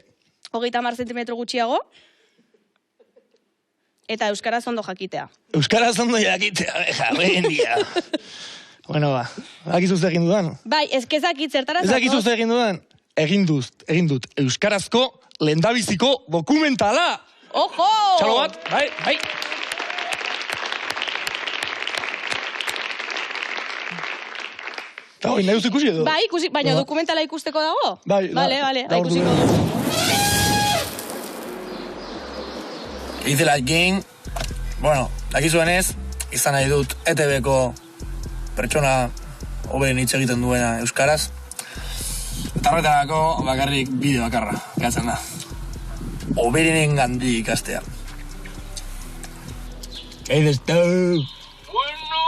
Speaker 2: 30 zentimetro gutxiago, eta euskaraz ondo jakitea.
Speaker 3: Euskaraz ondo jakitea, jarren dia. Bueno, bakizu zer egin dudan?
Speaker 2: Bai, ezkezakit zertara
Speaker 3: zatoz. Ezakizu zer egin dudan? Egin dut, euskarazko lehendabiziko dokumentala.
Speaker 2: Ojo!
Speaker 3: Txalo bat, bai. Eta hori, nahi duzu ikusi edo?
Speaker 2: Bai, baina dokumentala ikusteko dago?
Speaker 3: Bai,
Speaker 2: Vale, ikusiko du.
Speaker 10: Izela gain, bueno, dakizuen ez, izan nahi dut ETV-ko pertsona hoberen hitz egiten duena euskaraz. Eta horretarako bakarrik bideo bakarra, gatzen da. Hoberenen gandi ikastea. Eideztau!
Speaker 11: Bueno,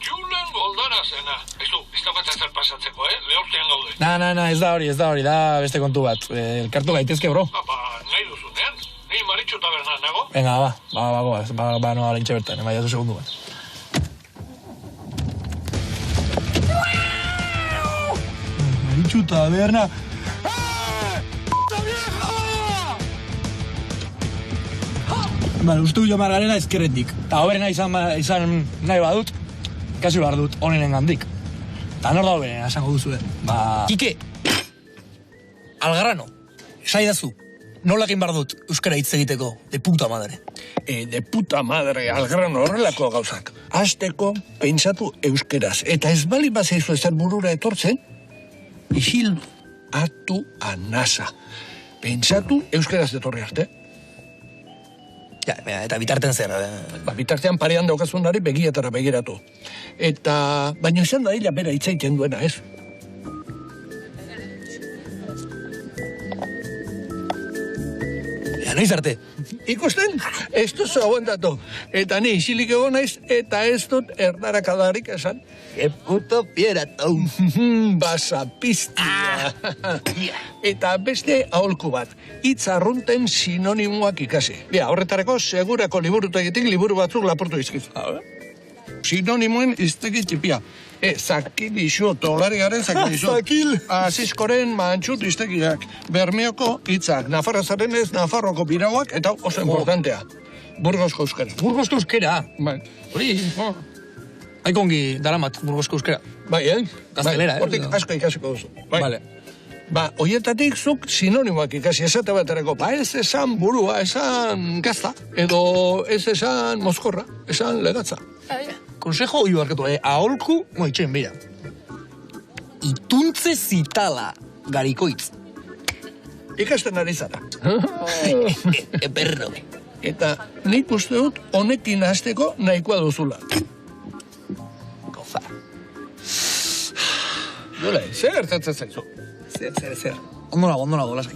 Speaker 11: Julen Goldara zena. Ez daukatza zer pasatzeko, lehortean gaude.
Speaker 10: Na, ez da hori, da beste kontu bat. Elkartu gaitezke, bro.
Speaker 11: Nahi duzunean, ni Maritxu tabernan nago.
Speaker 10: Venga, ba, no alentxe bertan, emaiatu segundu bat. Maritxu taberna... Bale, uste jo margarela ezkerretik. Eta hoberena izan nahi badut, kasi behar dut, honenen gandik. Eta nor da hoberena, esango duzu, Kike! Algarrano, esaidazu, nola egin behar dut euskara hitz egiteko, de puta madre.
Speaker 11: De puta madre, Algarrano horrelako gauzak. Azteko, pentsatu euskeraz. Eta ez bali bazaizu ezer burura etortzen, isil atu anasa. Pentsatu euskeraz etorri arte.
Speaker 10: Ja, eta bitarten zer.
Speaker 11: Bitartean parean daukazunari begietara begiratu. Eta, baina izan da ella bera hitzaiten duena, ez?
Speaker 10: Ja, noiz arte?
Speaker 11: Ikusten, ez duzu aguantatu. Eta ni isilik egon naiz, eta ez dut erdarakadarik esan.
Speaker 10: Que puto pierato.
Speaker 11: Basapiztia. Eta beste aholku bat, hitz arrunten sinonimoak ikasi. Horretarako segurako liburutegitik liburu batzuk lapurtu izkizu. Sinonimoen iztegi txipia. Zakil iso, tolari garen zakil iso.
Speaker 10: Zakil.
Speaker 11: Asiskoren mantxut iztegiak. Bermeoko hitzak, Nafarrazaren ez Nafarroko birauak, eta oso importantea. Burgosko euskera.
Speaker 10: Burgosko euskera?
Speaker 11: Bai.
Speaker 10: Hori, haikongi daramat burgosko euskera.
Speaker 11: Bai,
Speaker 10: Gaztelera,
Speaker 11: Hortik asko ikasiko duzu.
Speaker 10: Vale.
Speaker 11: Hoietatik zuk sinonimoak ikasi esate baterako. Ez esan burua, esan gazta. Edo ez esan mozkorra, esan legatza.
Speaker 10: Consejo hori barkatu, aholku, moitxen, bera. Ituntze zitala garikoitz.
Speaker 11: Ikasten ari zara.
Speaker 10: Perro.
Speaker 11: Eta nik uste dut honekin hasteko nahikoa duzula. Goza. Jole, zer gertatzen zaizu?
Speaker 10: Zer. Ondo nago, lasai.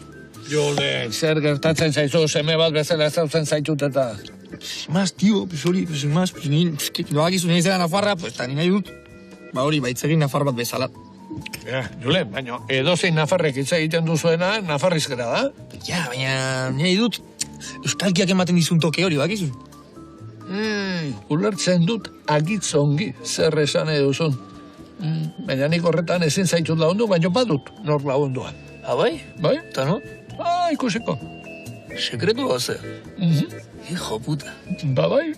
Speaker 11: Jole, zer gertatzen zaizu, seme bat bezala zautzen zaitut eta...
Speaker 10: Más, tío, pues hori, pues más, pues ni... Loak izu nire zera Nafarra, pues ta ni nahi dut. Ba hori, baitzegin Nafar bat bezala.
Speaker 11: Ja, Jule, baina edozein Nafarrek hitz egiten duzuena, Nafarrizkera da?
Speaker 10: Ja, baina nahi dut, euskalkiak ematen dizun toke hori, bakizu?
Speaker 11: Ulertzen dut agitz ongi zer esan eduzun. Baina nik horretan ezin zaitut lagundu, baina badut nor lagundua.
Speaker 10: Bai?
Speaker 11: Bai?
Speaker 10: Eta no?
Speaker 11: Ikusiko.
Speaker 10: Sekretu baze. Hijo puta.
Speaker 11: Bai.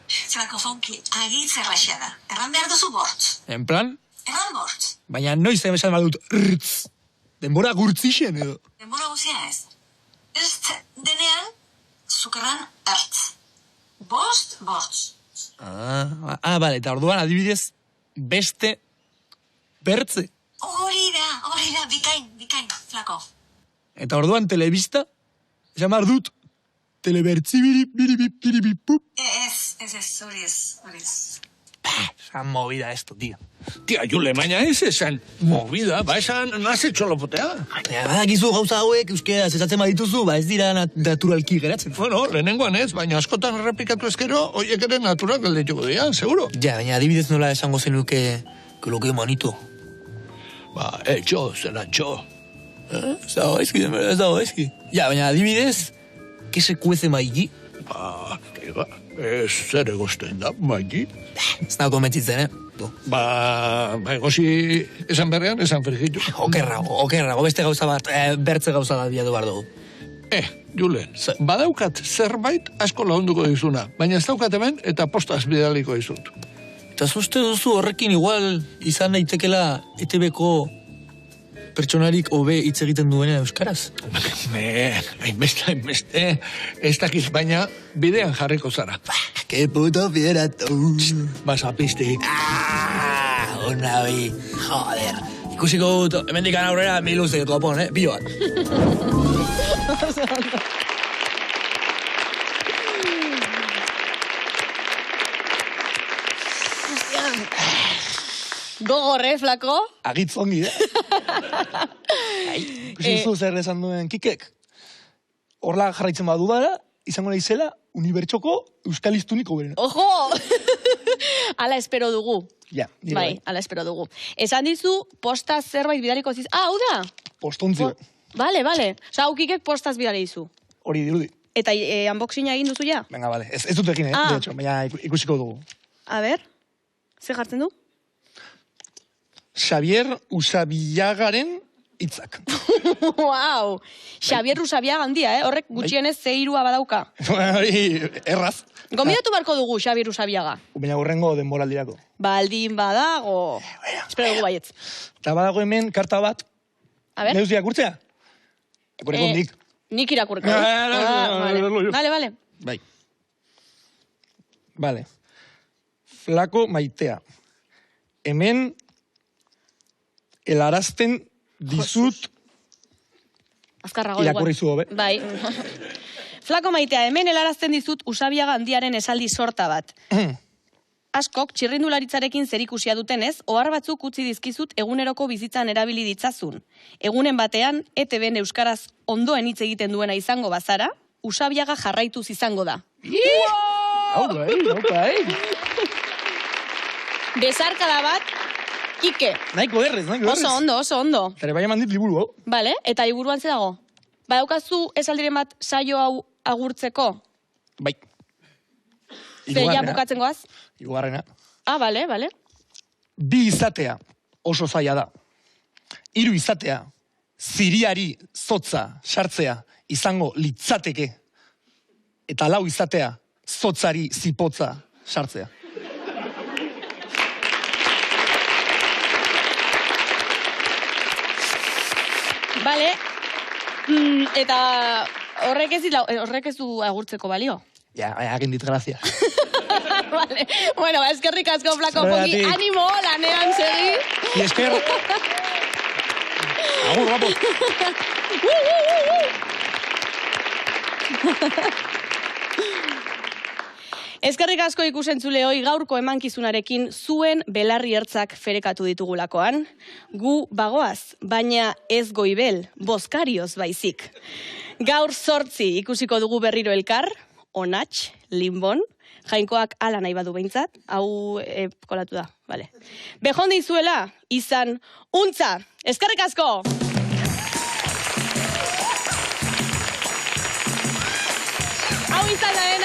Speaker 12: Zelako fonki, agitz erraxea da. Erran behar duzu bortz.
Speaker 10: En plan?
Speaker 12: Erran bortz.
Speaker 10: Baina noiz esan badut rtz. Denbora gurtzixen edo.
Speaker 12: Denbora guzia ez. Ez denean, zukerran ertz. Bost, bortz.
Speaker 10: Bale, eta orduan adibidez, beste bertze.
Speaker 12: Hori da, bikain, flako.
Speaker 10: Eta orduan telebista, esan behar dut, telebertzi biribipup.
Speaker 12: Ez, hori ez.
Speaker 10: Esan movida esto, tío.
Speaker 11: Tia, Jule, baina ez esan movida, ba esan naze txolopotea.
Speaker 10: Badakizu gauza hauek, euskera zezatzen badituzu, ba ez dira naturalki geratzen.
Speaker 11: Bueno, lehenengoan ez, baina askotan errepikatu ezkero, horiek ere natural geldituko dira, seguro.
Speaker 10: Ja, baina adibidez nola esango zenuke, que lo que manito.
Speaker 11: Ba, zera txo.
Speaker 10: Ez dago ezki. Ja, baina adibidez, que se cuece maigi?
Speaker 11: Ba, ez zer egosten da, maigi.
Speaker 10: Ez nago metzitzen,
Speaker 11: Ba, egosi esan berrean, esan frigitu.
Speaker 10: Okerrago, beste gauza bat, bertze gauza bat biatu behar dugu.
Speaker 11: Julen, badaukat zerbait asko lagunduko dizuna, baina ez daukat hemen eta postaz bidaliko dizut.
Speaker 10: Eta uste duzu horrekin igual izan daitekela ETB-ko pertsonarik hobe hitz egiten duena euskaraz?
Speaker 11: Hainbeste, ez dakiz, baina bidean jarriko zara.
Speaker 10: Que puto fierato.
Speaker 11: Basapistik.
Speaker 10: Ona bi, joder. Ikusiko dut, hemendikan aurrera, miluze, topon, Pio bat.
Speaker 2: Gogor, flako?
Speaker 10: Agitz ongi, Ikusizu zer esan duen Kikek? Horla jarraitzen badu dara, izango naizela, unibertsoko euskaliztuniko berena.
Speaker 2: Ojo! Ala espero dugu.
Speaker 10: Ja,
Speaker 2: bai, ala espero dugu. Esan dizu, posta zerbait bidaliko ziz... hau da?
Speaker 10: Postontzio.
Speaker 2: Bale. Osa, hau Kikek postaz bidali dizu.
Speaker 10: Hori dirudi.
Speaker 2: Eta unboxinga egin duzu ja?
Speaker 10: Venga, bale. Ez dut egin, de hecho, baina ikusiko dugu.
Speaker 2: A ber, ze jartzen du?
Speaker 10: Xavier Usabiagaren hitzak.
Speaker 2: Wow! Xavier Usabiaga handia, Horrek gutxienez zeirua badauka.
Speaker 10: Hori, erraz.
Speaker 2: Gombidatu barko dugu Xavier Usabiaga.
Speaker 10: Baina hurrengo denboraldirako.
Speaker 2: Baldin badago. Espero dugu baietz.
Speaker 10: Eta badago hemen karta bat.
Speaker 2: A ber?
Speaker 10: Neuz irakurtzea? Irakurreko nik.
Speaker 2: Nik irakurreko. Vale.
Speaker 10: Bai. Vale. Flako maitea. Hemen helarazten dizut
Speaker 2: azkarrago
Speaker 10: irakurri zu hobe.
Speaker 2: Bai. Flako maitea, hemen helarazten dizut Usabiaga handiaren esaldi sorta bat. Askok txirrindularitzarekin zerikusia dutenez, ohar batzuk utzi dizkizut eguneroko bizitzan erabili ditzazun. Egunen batean, ETB-n euskaraz ondoen hitz egiten duena izango bazara, Usabiaga jarraituz izango da.
Speaker 10: Hau bai.
Speaker 2: Besarkada bat, Kike.
Speaker 10: Nahiko errez.
Speaker 2: Oso ondo.
Speaker 10: Tere bai eman dit liburu, hau.
Speaker 2: Bale, eta liburuan ze dago? Badaukazu esaldiren bat saio hau agurtzeko?
Speaker 10: Bai.
Speaker 2: Zeia bukatzen goaz?
Speaker 10: Hirugarrena.
Speaker 2: Bale.
Speaker 10: Bi izatea oso zaila da. 3 izatea, ziriari zotza sartzea izango litzateke. Eta 4 izatea, zotzari zipotza sartzea.
Speaker 2: Bale, eta horrek ez du agurtzeko balio?
Speaker 10: Ja, egin dit, grazia.
Speaker 2: Vale. Bueno, eskerrik asko, Flako Pongi. Animo, lanean segi.
Speaker 10: Y esker. Agur, guapo.
Speaker 2: Eskerrik asko ikusentzuleoi gaurko emankizunarekin zuen belarri ertzak ferekatu ditugulakoan. Gu bagoaz, baina ez goibel, bozkarioz baizik. Gaur 8 ikusiko dugu berriro elkar, Onats, Limbon, Jainkoak ala nahi badu behintzat, hau kolatu da, bale. Bejondi izuela, izan, untza, eskerrik asko! Hau izan da,